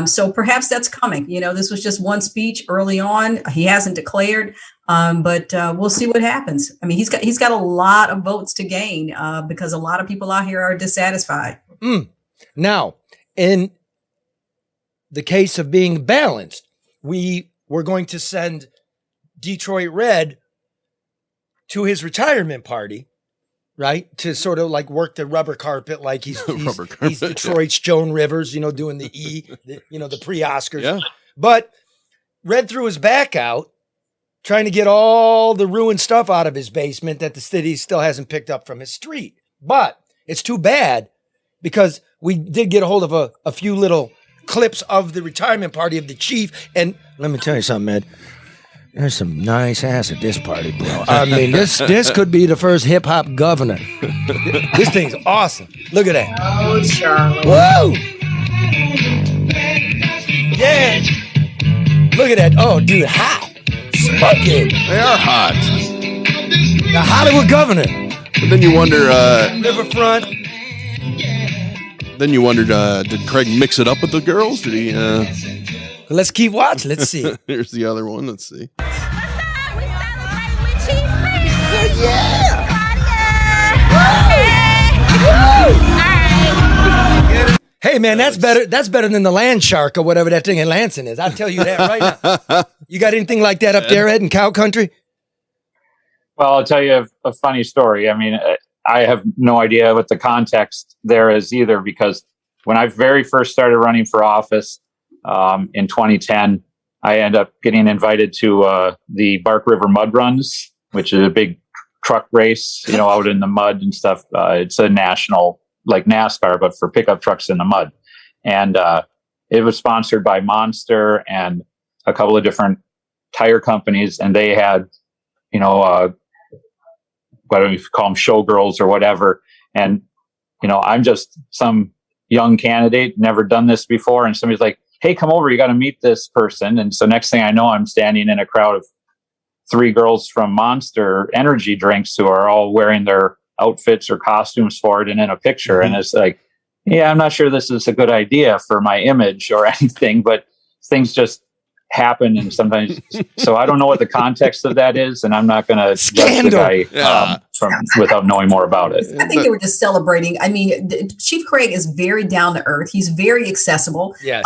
So perhaps that's coming. This was just one speech early on. He hasn't declared, but we'll see what happens. I mean, he's got a lot of votes to gain because a lot of people out here are dissatisfied. Now, in the case of being balanced, we were going to send Detroit Red to his retirement party, right? To sort of like work the rubber carpet, like he's Detroit's Joan Rivers, doing the the pre-Oscars. Yeah. But Red threw his back out, trying to get all the ruined stuff out of his basement that the city still hasn't picked up from his street. But it's too bad because we did get a hold of a few little clips of the retirement party of the chief. And let me tell you something, Ed. There's some nice ass at this party, bro. I mean, this could be the first hip hop governor. This thing's awesome. Look at that. Oh, Charlie. Whoa! Yeah. Look at that. Oh, dude, hot. Smoking. They are hot. The Hollywood governor. But then you wonder, Riverfront. Then you wondered, did Craig mix it up with the girls? Did he? Let's keep watching. Let's see. Here's the other one. Let's see. Hey man, that's better. That's better than the land shark or whatever that thing in Lansing is. I'll tell you that right now. You got anything like that up there, Ed, in cow country? Well, I'll tell you a funny story. I mean, I have no idea what the context there is either, because when I very first started running for office in 2010, I ended up getting invited to the Bark River Mud Runs, which is a big truck race, out in the mud and stuff. It's a national, like NASCAR, but for pickup trucks in the mud. And it was sponsored by Monster and a couple of different tire companies. And they had, whether you call them showgirls or whatever. And, I'm just some young candidate, never done this before. And somebody's like, hey, come over, you got to meet this person. And so next thing I know, I'm standing in a crowd of 3 girls from Monster energy drinks who are all wearing their outfits or costumes for it and in a picture. Mm-hmm. And it's like, yeah, I'm not sure this is a good idea for my image or anything, but things just happen. And sometimes, so I don't know what the context of that is. And I'm not going to judge the guy without knowing more about it. I think they were just celebrating. I mean, Chief Craig is very down to earth. He's very accessible. Yes.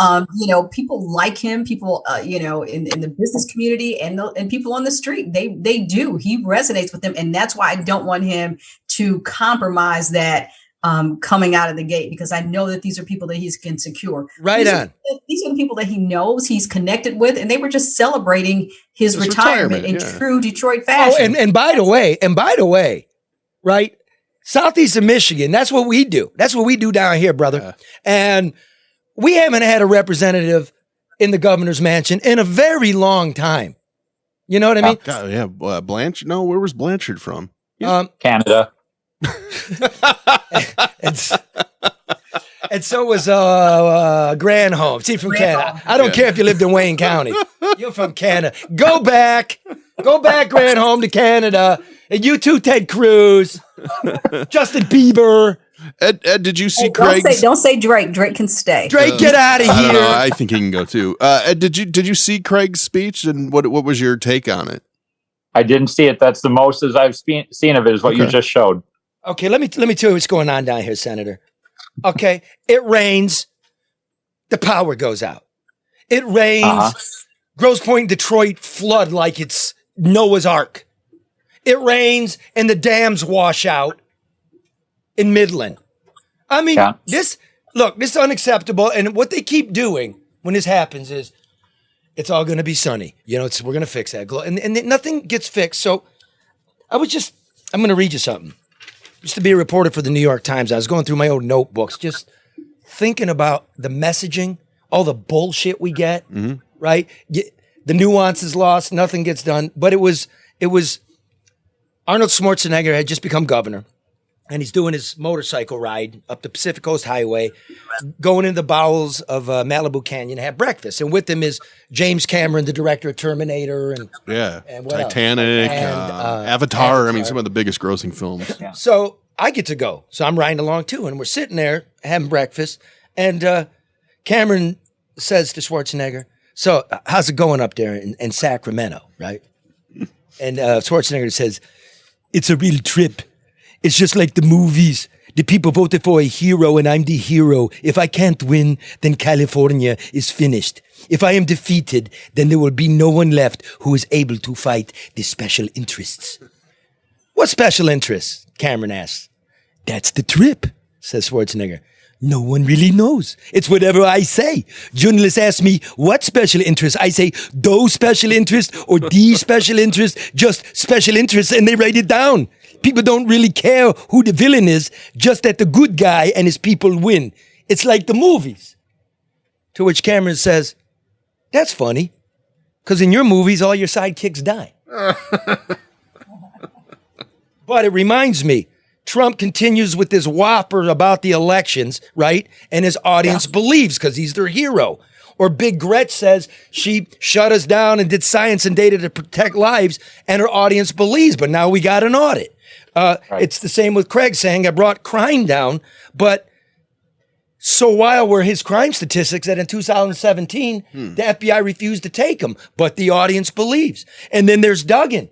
People like him, people, in the business community and people on the street, they do. He resonates with them. And that's why I don't want him to compromise that coming out of the gate, because I know that these are people that he can secure. Right on. These are the people that he knows, he's connected with, and they were just celebrating his retirement in true Detroit fashion. Oh, and by the way, right? Southeast of Michigan, that's what we do. That's what we do down here, brother. Yeah. And we haven't had a representative in the governor's mansion in a very long time. You know what I mean? God, yeah. Blanche? No, where was Blanchard from? Canada. and so was Granholm. See, from Canada. I don't care if you lived in Wayne County. You're from Canada. Go back, Granholm, to Canada. And you too, Ted Cruz, Justin Bieber. Ed, did you see Hey, Craig's? don't say Drake. Drake can stay. Drake, get out of I don't here. know. I think he can go too. Ed, did you see Craig's speech, and what was your take on it? I didn't see it. That's the most as I've seen of it is what you just showed. Okay, let me tell you what's going on down here, Senator. Okay, it rains, the power goes out. It rains, Grosse Pointe, Detroit flood like it's Noah's Ark. It rains and the dams wash out in Midland. I mean, this is unacceptable. And what they keep doing when this happens is it's all going to be sunny. You know, we're going to fix that. And nothing gets fixed. So I'm going to read you something. Used to be a reporter for the New York Times. I was going through my old notebooks, just thinking about the messaging, all the bullshit we get, right? The nuance is lost. Nothing gets done. But it was Arnold Schwarzenegger had just become governor, and he's doing his motorcycle ride up the Pacific Coast Highway, going into the bowels of Malibu Canyon to have breakfast. And with him is James Cameron, the director of Terminator, and Titanic, Avatar. I mean, some of the biggest grossing films. Yeah. So I get to go. So I'm riding along too, and we're sitting there having breakfast, and Cameron says to Schwarzenegger, "So how's it going up there in Sacramento, right?" And Schwarzenegger says, "It's a real trip. It's just like the movies. The people voted for a hero and I'm the hero. If I can't win, then California is finished. If I am defeated, then there will be no one left who is able to fight the special interests." "What special interests?" Cameron asks. "That's the trip," says Schwarzenegger. "No one really knows. It's whatever I say. Journalists ask me, what special interests? I say, those special interests or these special interests, just special interests, and they write it down. People don't really care who the villain is, just that the good guy and his people win. It's like the movies." To which Cameron says, "That's funny, because in your movies, all your sidekicks die." But it reminds me, Trump continues with this whopper about the elections, right? And his audience believes because he's their hero. Or Big Gretch says she shut us down and did science and data to protect lives, and her audience believes, but now we got an audit. It's the same with Craig saying I brought crime down, but so wild were his crime statistics that in 2017, the FBI refused to take them, but the audience believes. And then there's Duggan,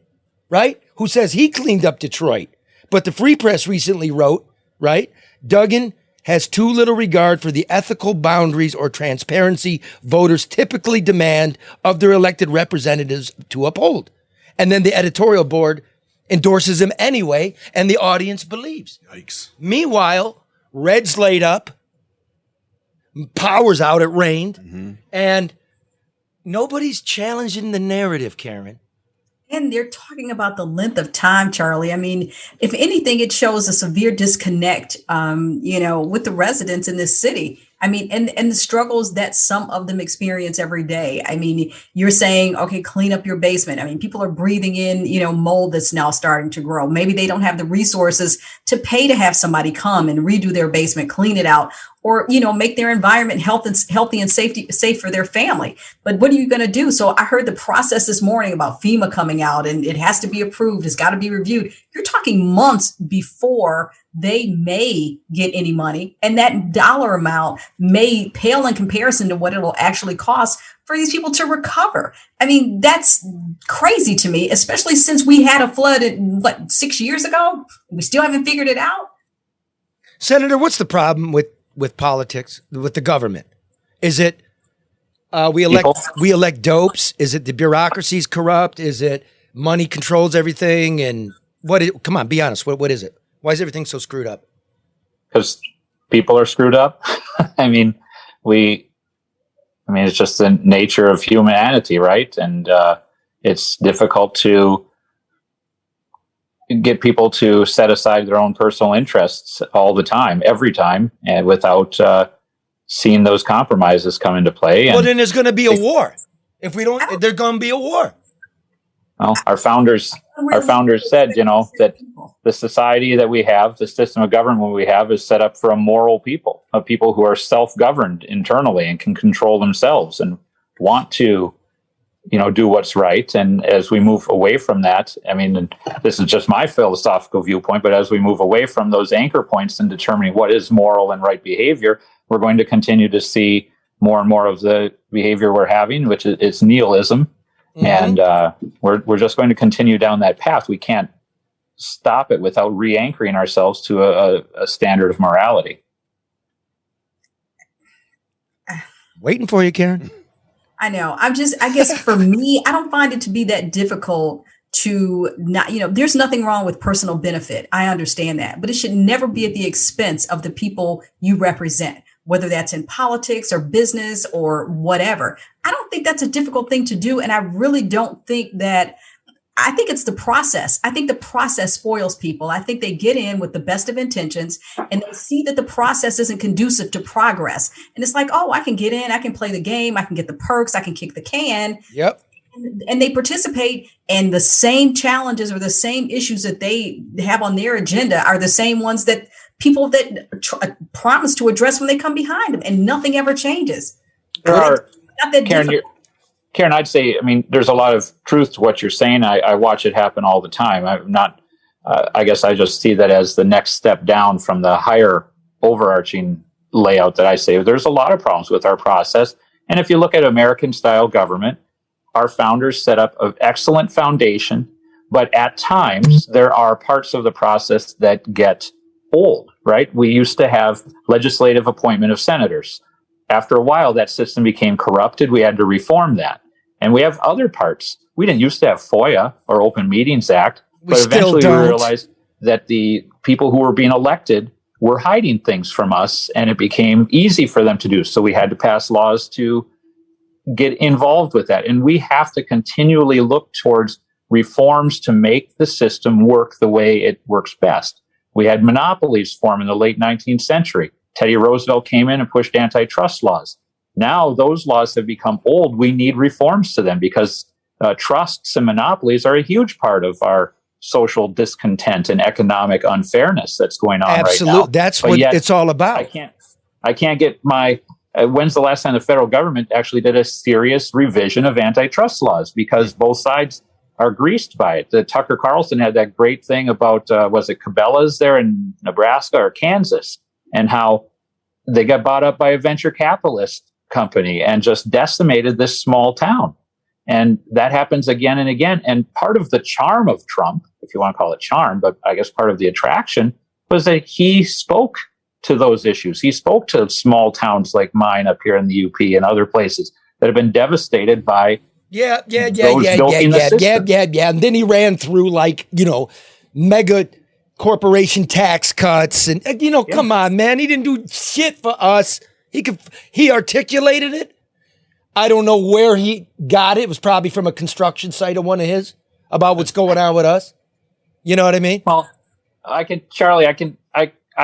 right? Who says he cleaned up Detroit. But the Free Press recently wrote, right? Duggan has too little regard for the ethical boundaries or transparency voters typically demand of their elected representatives to uphold. And then the editorial board endorses him anyway, and the audience believes. Yikes. Meanwhile, Red's laid up, power's out, it rained, and nobody's challenging the narrative, Karen. And they're talking about the length of time, Charlie. I mean, if anything, it shows a severe disconnect, with the residents in this city. I mean, and the struggles that some of them experience every day. I mean, you're saying, okay, clean up your basement. I mean, people are breathing in, mold that's now starting to grow. Maybe they don't have the resources to pay to have somebody come and redo their basement, clean it out, or, make their environment healthy and safe for their family. But what are you going to do? So I heard the process this morning about FEMA coming out, and it has to be approved. It's got to be reviewed. You're talking months before they may get any money. And that dollar amount may pale in comparison to what it will actually cost for these people to recover. I mean, that's crazy to me, especially since we had a flood 6 years ago. We still haven't figured it out. Senator, what's the problem with politics, with the government? Is it we elect dopes? Is it the bureaucracy's corrupt? Is it money controls everything? And come on, be honest. What is it? Why is everything so screwed up? Because people are screwed up. I mean, it's just the nature of humanity, right? And it's difficult to get people to set aside their own personal interests all the time, every time, and without seeing those compromises come into play. Well, then there's going to be a war. If we don't, there's going to be a war. Well, our founders said, that the society that we have, the system of government we have, is set up for a moral people, of people who are self-governed internally and can control themselves and want to do what's right. And as we move away from that, I mean, and this is just my philosophical viewpoint, but as we move away from those anchor points in determining what is moral and right behavior, we're going to continue to see more and more of the behavior we're having, which is nihilism. Mm-hmm. And we're just going to continue down that path. We can't stop it without re-anchoring ourselves to a standard of morality. Waiting for you, Karen. I know. I guess for me, I don't find it to be that difficult to not, there's nothing wrong with personal benefit. I understand that, but it should never be at the expense of the people you represent, whether that's in politics or business or whatever. I don't think that's a difficult thing to do. And I really don't think that, I think it's the process. I think the process spoils people. I think they get in with the best of intentions and they see that the process isn't conducive to progress. And it's like, oh, I can get in, I can play the game, I can get the perks, I can kick the can. Yep. And they participate, and the same challenges or the same issues that they have on their agenda are the same ones that people that promise to address when they come behind them, and nothing ever changes. Not that Karen, I'd say, I mean, there's a lot of truth to what you're saying. I watch it happen all the time. I'm not, I guess I just see that as the next step down from the higher overarching layout that I say. There's a lot of problems with our process. And if you look at American style government, our founders set up an excellent foundation, but at times there are parts of the process that get old, right? We used to have legislative appointment of senators. After a while, that system became corrupted. We had to reform that. And we have other parts. We didn't used to have FOIA or Open Meetings Act, but eventually we realized that the people who were being elected were hiding things from us, and it became easy for them to do. So we had to pass laws to get involved with that. And we have to continually look towards reforms to make the system work the way it works best. We had monopolies form in the late 19th century. Teddy Roosevelt came in and pushed antitrust laws. Now those laws have become old. We need reforms to them because trusts and monopolies are a huge part of our social discontent and economic unfairness that's going on right now. That's what it's all about. I can't get my... when's the last time the federal government actually did a serious revision of antitrust laws? Because both sides are greased by it. The Tucker Carlson had that great thing about, was it Cabela's there in Nebraska or Kansas, and how they got bought up by a venture capitalist company and just decimated this small town. And that happens again and again. And part of the charm of Trump, if you want to call it charm, but I guess part of the attraction was that he spoke to those issues. He spoke to small towns like mine up here in the UP and other places that have been devastated by Yeah. And then he ran through mega corporation tax cuts and come on, man. He didn't do shit for us. He articulated it. I don't know where he got it. It was probably from a construction site of one of his about what's going on with us. You know what I mean? Well, I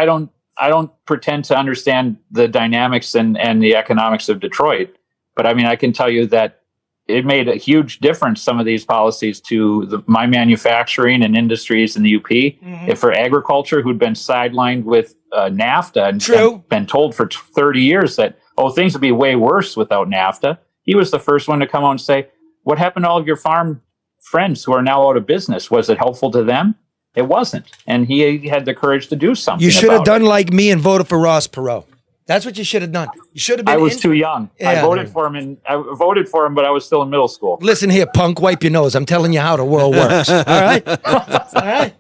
don't pretend to understand the dynamics and the economics of Detroit, but I mean, I can tell you that it made a huge difference, some of these policies, to my manufacturing and industries in the UP. Mm-hmm. If for agriculture, who'd been sidelined with NAFTA and been told for 30 years that, things would be way worse without NAFTA. He was the first one to come out and say, what happened to all of your farm friends who are now out of business? Was it helpful to them? It wasn't. And he had the courage to do something. You should have done like me and voted for Ross Perot. That's what you should have done. You should have been. I was too young. Yeah, I voted for him, but I was still in middle school. Listen here, punk, wipe your nose. I'm telling you how the world works. All right? All right?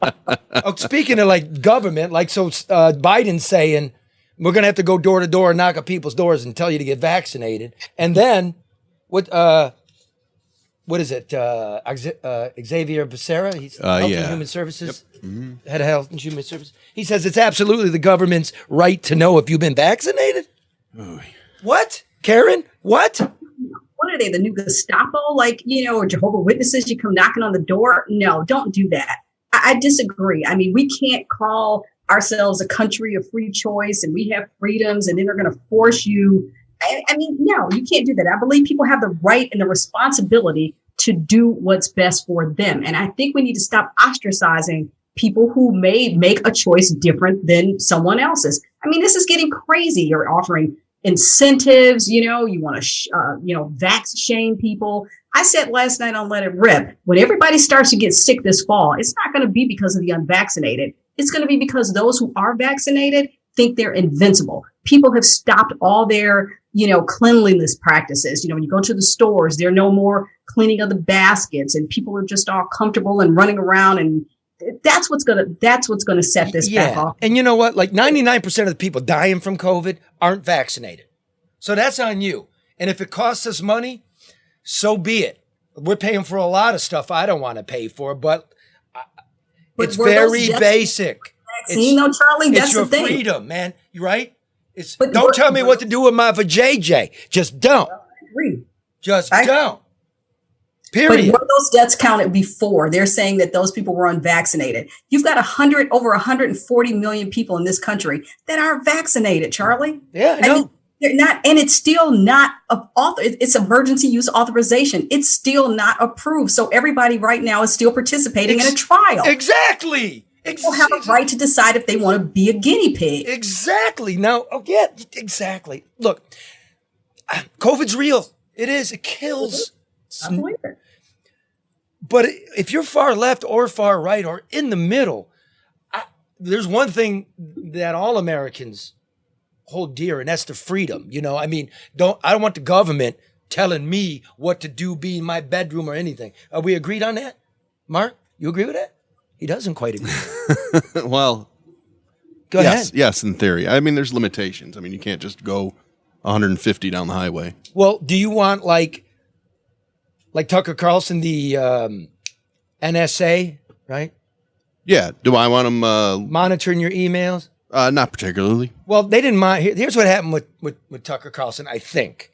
Oh, speaking of government, Biden's saying we're going to have to go door to door and knock on people's doors and tell you to get vaccinated. And then what is it? Xavier Becerra, he's Health and Human Services, head of Health and Human Services. He says it's absolutely the government's right to know if you've been vaccinated. Oh. What? Karen? What? What are they, the new Gestapo? Or Jehovah's Witnesses, you come knocking on the door? No, don't do that. I disagree. I mean, we can't call ourselves a country of free choice and we have freedoms and then they're going to force you. I mean, no, you can't do that. I believe people have the right and the responsibility to do what's best for them. And I think we need to stop ostracizing people who may make a choice different than someone else's. I mean, this is getting crazy. You're offering incentives, you want to, vax shame people. I said last night on Let It Rip, when everybody starts to get sick this fall, it's not going to be because of the unvaccinated. It's going to be because those who are vaccinated think they're invincible. People have stopped all their, cleanliness practices. When you go to the stores, there are no more cleaning of the baskets, and people are just all comfortable and running around, and that's what's gonna set this back off. And you know what? Like 99% of the people dying from COVID aren't vaccinated. So that's on you. And if it costs us money, so be it. We're paying for a lot of stuff I don't want to pay for, but it's very basic. Vaccine, though, Charlie, that's your the thing. Freedom, man. You right? Don't tell me what to do with my vajayjay. Just don't. I agree. Just don't. Period. But were those deaths counted before? They're saying that those people were unvaccinated. You've got over 140 million people in this country that aren't vaccinated, Charlie. Yeah, I know. They're not, and it's still not it's emergency use authorization. It's still not approved. So everybody right now is still participating in a trial. Exactly. People have a right to decide if they want to be a guinea pig. Exactly. Now, exactly. Look, COVID's real. It is. It kills. I believe it. But if you're far left or far right or in the middle, there's one thing that all Americans hold dear, and that's the freedom. I don't want the government telling me what to do, be in my bedroom or anything. Are we agreed on that? Mark, you agree with that? He doesn't quite agree. Well, go ahead. Yes, in theory. There's limitations. You can't just go 150 down the highway. Well, do you want like Tucker Carlson, the NSA, right? Yeah. Do I want them monitoring your emails? Not particularly. Well, they didn't mind. Here's what happened with Tucker Carlson, I think.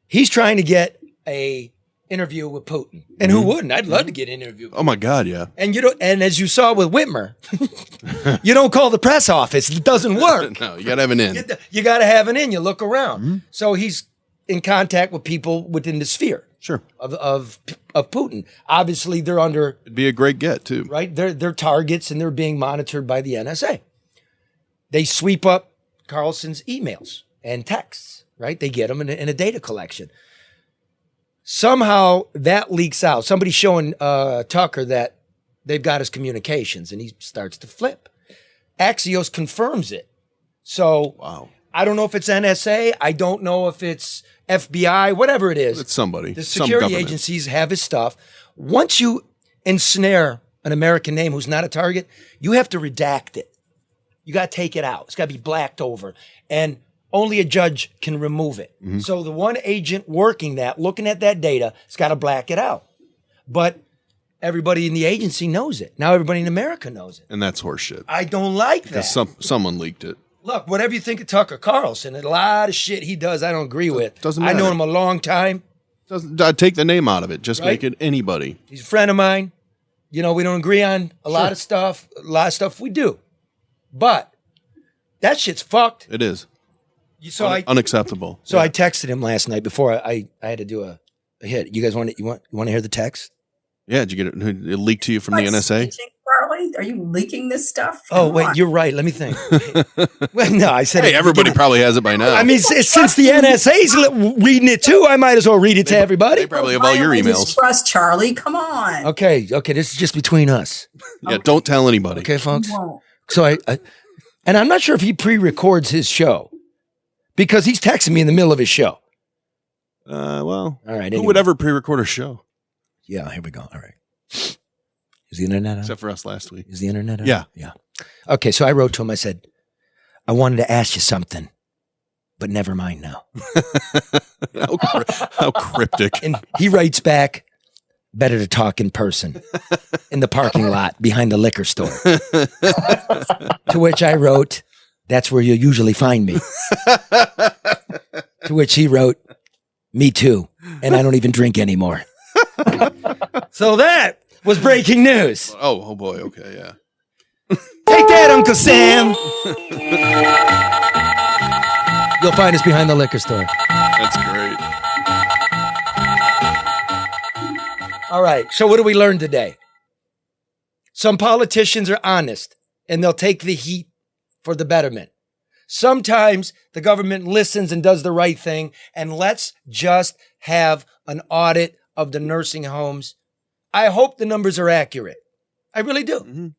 He's trying to get a interview with Putin. And who wouldn't? I'd love to get an interview. Oh my God, yeah. And and as you saw with Whitmer, you don't call the press office. It doesn't work. No, you gotta have an in. You gotta have an in. You look around. So he's in contact with people within the sphere. Sure. Of Putin. Obviously they're under. It'd be a great get too. Right? They're targets and they're being monitored by the NSA. They sweep up Carlson's emails and texts, right? They get them in a data collection. Somehow that leaks out. Somebody's showing Tucker that they've got his communications, and he starts to flip. Axios confirms it. So wow. I don't know if it's NSA. I don't know if it's FBI, whatever it is. It's somebody. The security agencies have his stuff. Once you ensnare an American name who's not a target, you have to redact it. You got to take it out. It's got to be blacked over. And only a judge can remove it. Mm-hmm. So the one agent working that, looking at that data, has got to black it out. But everybody in the agency knows it. Now everybody in America knows it. And that's horseshit. I don't like that. Because someone leaked it. Look, whatever you think of Tucker Carlson, a lot of shit he does I don't agree with. Doesn't matter. I know him a long time. I'd take the name out of it. Just make it anybody. He's a friend of mine. We don't agree on a lot of stuff. A lot of stuff we do. But that shit's fucked. It is. Unacceptable. So yeah. I texted him last night before I had to do a hit. You guys want to hear the text? Yeah, did you get it? It leaked to you from the NSA? Charlie, are you leaking this stuff? Come on. You're right. Let me think. Well, no, I said. Hey, everybody probably has it by now. Since the NSA's reading it too, I might as well read it to everybody. They probably have all your emails. Trust, Charlie. Come on. Okay. This is just between us. Yeah, don't tell anybody. Okay, folks. So and I'm not sure if he pre-records his show because he's texting me in the middle of his show. Well, all right. Who would ever pre-record a show? Yeah, here we go. All right. Is the internet on? Except for us last week. Is the internet on? Yeah. Yeah. Okay, so I wrote to him. I said, I wanted to ask you something, but never mind now. How cryptic. And he writes back, better to talk in person in the parking lot behind the liquor store. To which I wrote, that's where you'll usually find me. To which he wrote, me too. And I don't even drink anymore. So that was breaking news. Oh boy. Okay. Yeah. Take that, Uncle Sam. You'll find us behind the liquor store. That's great. All right. So what do we learn today? Some politicians are honest and they'll take the heat for the betterment. Sometimes the government listens and does the right thing, and let's just have an audit of the nursing homes. I hope the numbers are accurate. I really do.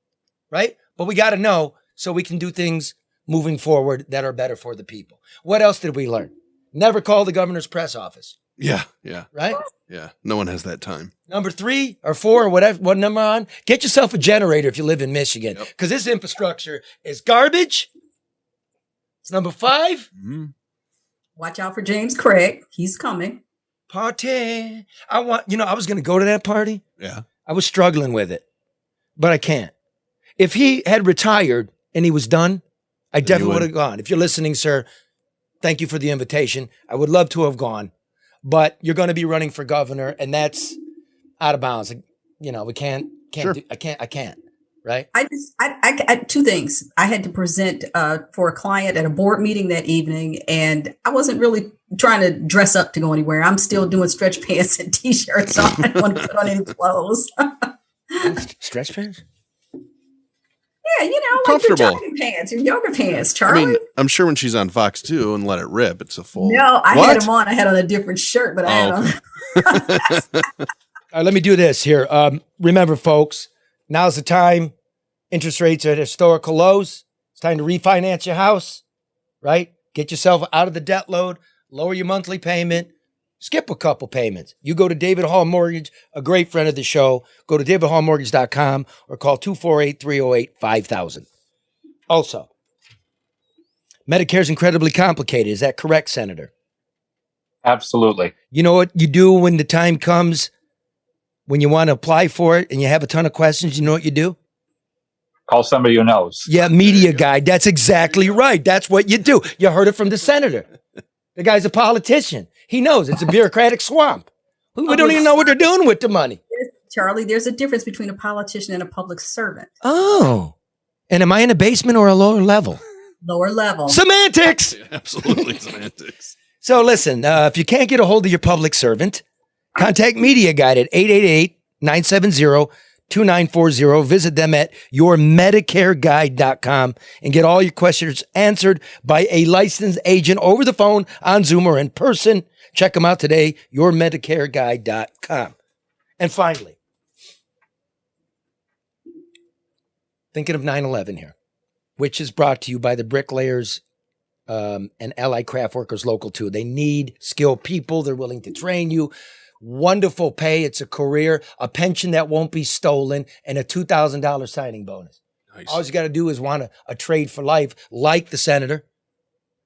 Right? But we got to know so we can do things moving forward that are better for the people. What else did we learn? Never call the governor's press office. Yeah. Right? Yeah. No one has that time. Number 3 or 4 or whatever, what number on? Get yourself a generator if you live in Michigan, because this infrastructure is garbage. It's number 5. Watch out for James Craig. He's coming. Party. I was going to go to that party. Yeah. I was struggling with it, but I can't. If he had retired and he was done, I definitely would have gone. If you're listening, sir, thank you for the invitation. I would love to have gone, but you're going to be running for governor, and that's out of bounds. We can't Sure. I can't. Right? I 2 things. I had to present for a client at a board meeting that evening, and I wasn't really trying to dress up to go anywhere. I'm still doing stretch pants and t-shirts, so I didn't want to put on any clothes. Stretch pants? Yeah, like your Comfortable. jogging pants, your yoga pants, Charlie. I mean, I'm sure when she's on Fox 2 and Let It Rip, it's a full. No, I What? had them on. I had on a different shirt, but I had on. All right, let me do this here. Remember, folks, now's the time. Interest rates are at historical lows. It's time to refinance your house, right? Get yourself out of the debt load, lower your monthly payment, skip a couple payments. You go to David Hall Mortgage, a great friend of the show. Go to davidhallmortgage.com or call 248-308-5000. Also, Medicare is incredibly complicated. Is that correct, Senator? Absolutely. You know what you do when the time comes, when you want to apply for it and you have a ton of questions? You know what you do? Call somebody who knows. Yeah, media guide. That's exactly right. That's what you do. You heard it from the senator. The guy's a politician. He knows it's a bureaucratic swamp. We don't even know what they're doing with the money. Charlie, there's a difference between a politician and a public servant. Oh. And am I in a basement or a lower level? Lower level. Semantics. Absolutely semantics. So listen, if you can't get a hold of your public servant, contact Media Guide at 888-970-2940. Visit them at yourmedicareguide.com and get all your questions answered by a licensed agent over the phone, on Zoom, or in person. Check them out today, yourmedicareguide.com. And finally, thinking of 9/11 here, which is brought to you by the bricklayers and Allied Craft Workers Local 2. They need skilled people. They're willing to train you. Wonderful pay. It's a career, a pension that won't be stolen, and a $2,000 signing bonus. Nice. All you got to do is want a trade for life, like the senator.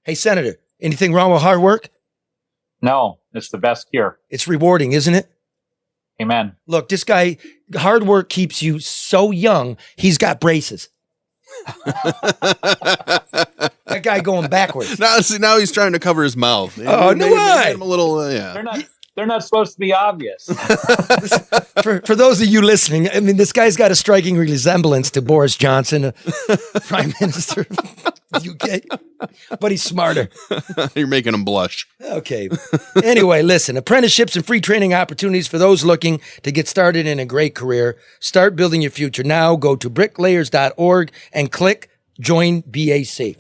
Hey, Senator, anything wrong with hard work? No, it's the best cure. It's rewarding, isn't it? Amen. Look, this guy, hard work keeps you so young, he's got braces. That guy going backwards. Now he's trying to cover his mouth. Oh, no way. Made him a little, yeah. They're not supposed to be obvious. For those of you listening, I mean, this guy's got a striking resemblance to Boris Johnson, Prime Minister of the UK, but he's smarter. You're making him blush. Okay. Anyway, listen, apprenticeships and free training opportunities for those looking to get started in a great career. Start building your future now. Go to bricklayers.org and click Join BAC.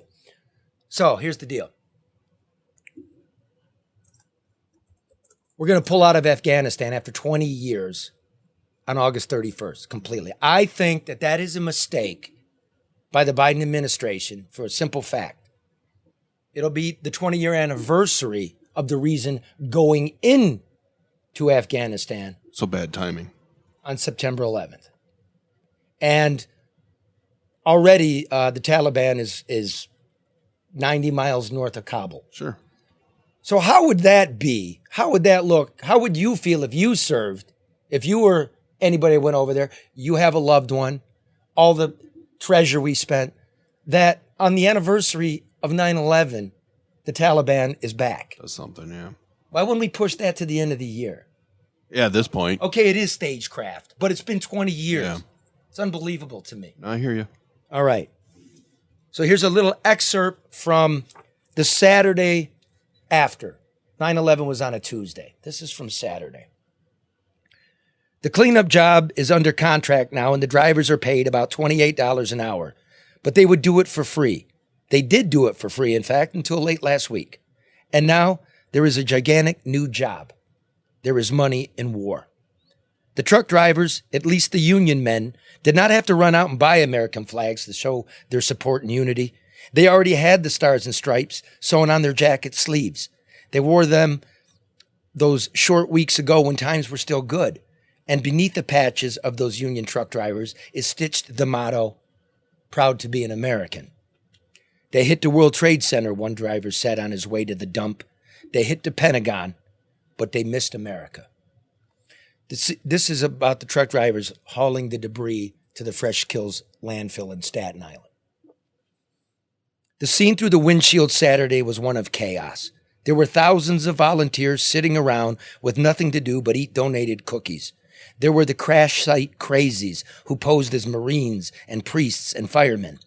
So here's the deal. We're going to pull out of Afghanistan after 20 years on August 31st completely. I think that is a mistake by the Biden administration for a simple fact. It'll be the 20-year anniversary of the reason going into Afghanistan. So bad timing. On September 11th. And already the Taliban is 90 miles north of Kabul. Sure. So how would that be? How would that look? How would you feel if you served, if you were anybody that went over there, you have a loved one, all the treasure we spent, that on the anniversary of 9/11, the Taliban is back? That's something, yeah. Why wouldn't we push that to the end of the year? Yeah, at this point. Okay, it is stagecraft, but it's been 20 years. Yeah. It's unbelievable to me. I hear you. All right. So here's a little excerpt from the Saturday after. 9/11 was on a Tuesday. This is from Saturday. The cleanup job is under contract now, and the drivers are paid about $28 an hour. But they would do it for free. They did do it for free, in fact, until late last week. And now there is a gigantic new job. there is money in war. The truck drivers, at least the union men, did not have to run out and buy American flags to show their support and unity. They already had the stars and stripes sewn on their jacket sleeves. They wore them those short weeks ago when times were still good. And beneath the patches of those union truck drivers is stitched the motto, "Proud to be an American." They hit the World Trade Center, one driver said on his way to the dump. They hit the Pentagon, but they missed America. This is about the truck drivers hauling the debris to the Fresh Kills landfill in Staten Island. The scene through the windshield Saturday was one of chaos. There were thousands of volunteers sitting around with nothing to do but eat donated cookies. There were the crash site crazies who posed as Marines and priests and firemen.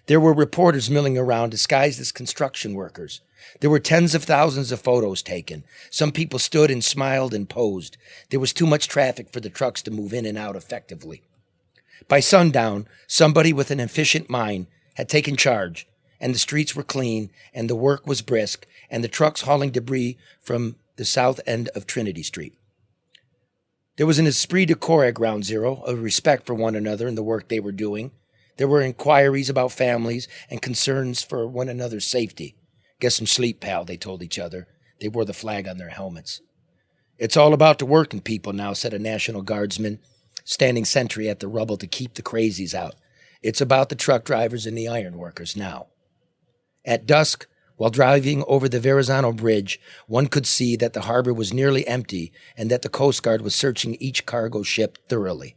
There were reporters milling around disguised as construction workers. There were tens of thousands of photos taken. Some people stood and smiled and posed. There was too much traffic for the trucks to move in and out effectively. By sundown, somebody with an efficient mind had taken charge, and the streets were clean, and the work was brisk, and the trucks hauling debris from the south end of Trinity Street. There was an esprit de corps at Ground Zero, of respect for one another and the work they were doing. There were inquiries about families and concerns for one another's safety. "Get some sleep, pal," they told each other. They wore the flag on their helmets. "It's all about the working people now," said a National Guardsman, standing sentry at the rubble to keep the crazies out. "It's about the truck drivers and the iron workers now." At dusk, while driving over the Verrazano Bridge, one could see that the harbor was nearly empty and that the Coast Guard was searching each cargo ship thoroughly.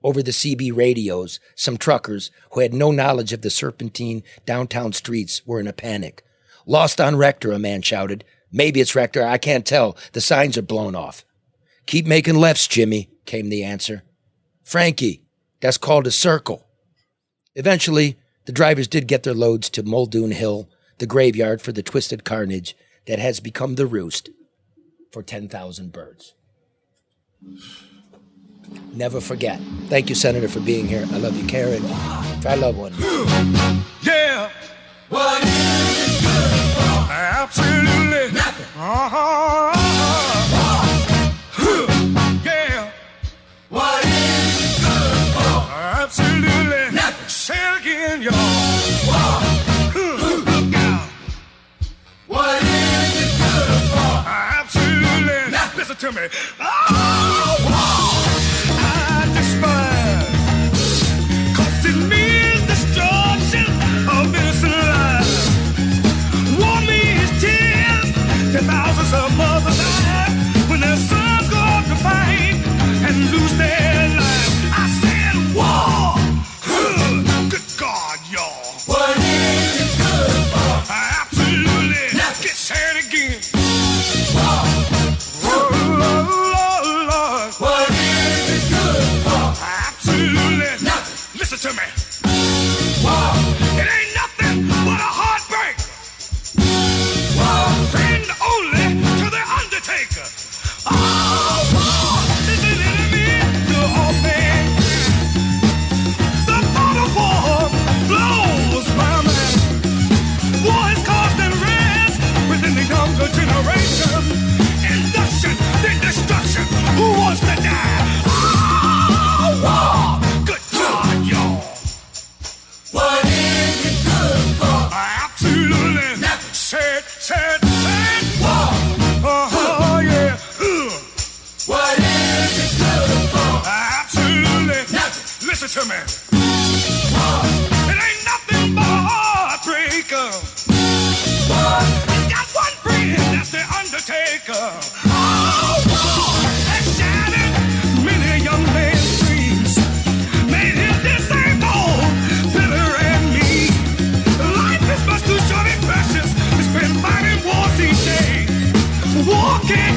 Over the CB radios, some truckers who had no knowledge of the serpentine downtown streets were in a panic. "Lost on Rector," a man shouted. "Maybe it's Rector, I can't tell. The signs are blown off." "Keep making lefts, Jimmy," came the answer. "Frankie, that's called a circle." Eventually, the drivers did get their loads to Muldoon Hill, the graveyard for the twisted carnage that has become the roost for 10,000 birds. Never forget. Thank you, Senator, for being here. I love you, Karen. Try love one. Yeah. What is it good for? Absolutely nothing. Yeah. What is it good for? Absolutely nothing. Say it again, y'all. Look out. What is it good for? Absolutely nothing. Listen to me. I despise, 'cause it means destruction of innocent lives. War means tears that thousands of mothers die when their sons go off to fight and lose their lives. I said war. Good God, y'all. What is it good for? Absolutely nothing. Get said again. War. Lord. What is it good for? Absolutely nothing. Listen to me. War. It ain't nothing but a heartbreak. War. Friend only to the undertaker. Oh, war is an enemy to all things. The thought of war blows my mind. War is causing rest within the younger generation. Induction, then destruction. Who wants to die? Oh, war. Good God, y'all. What is it good for? Absolutely nothing. Said. War. Oh, yeah. What is it good for? Absolutely nothing. Listen to me. War. It ain't nothing but a heartbreaker. War. It's got one friend, that's the undertaker. Oh, war. That shattered many young men's dreams. Made him disabled, bitter and mean. Life is much too short and precious to spend fighting wars each day. War can't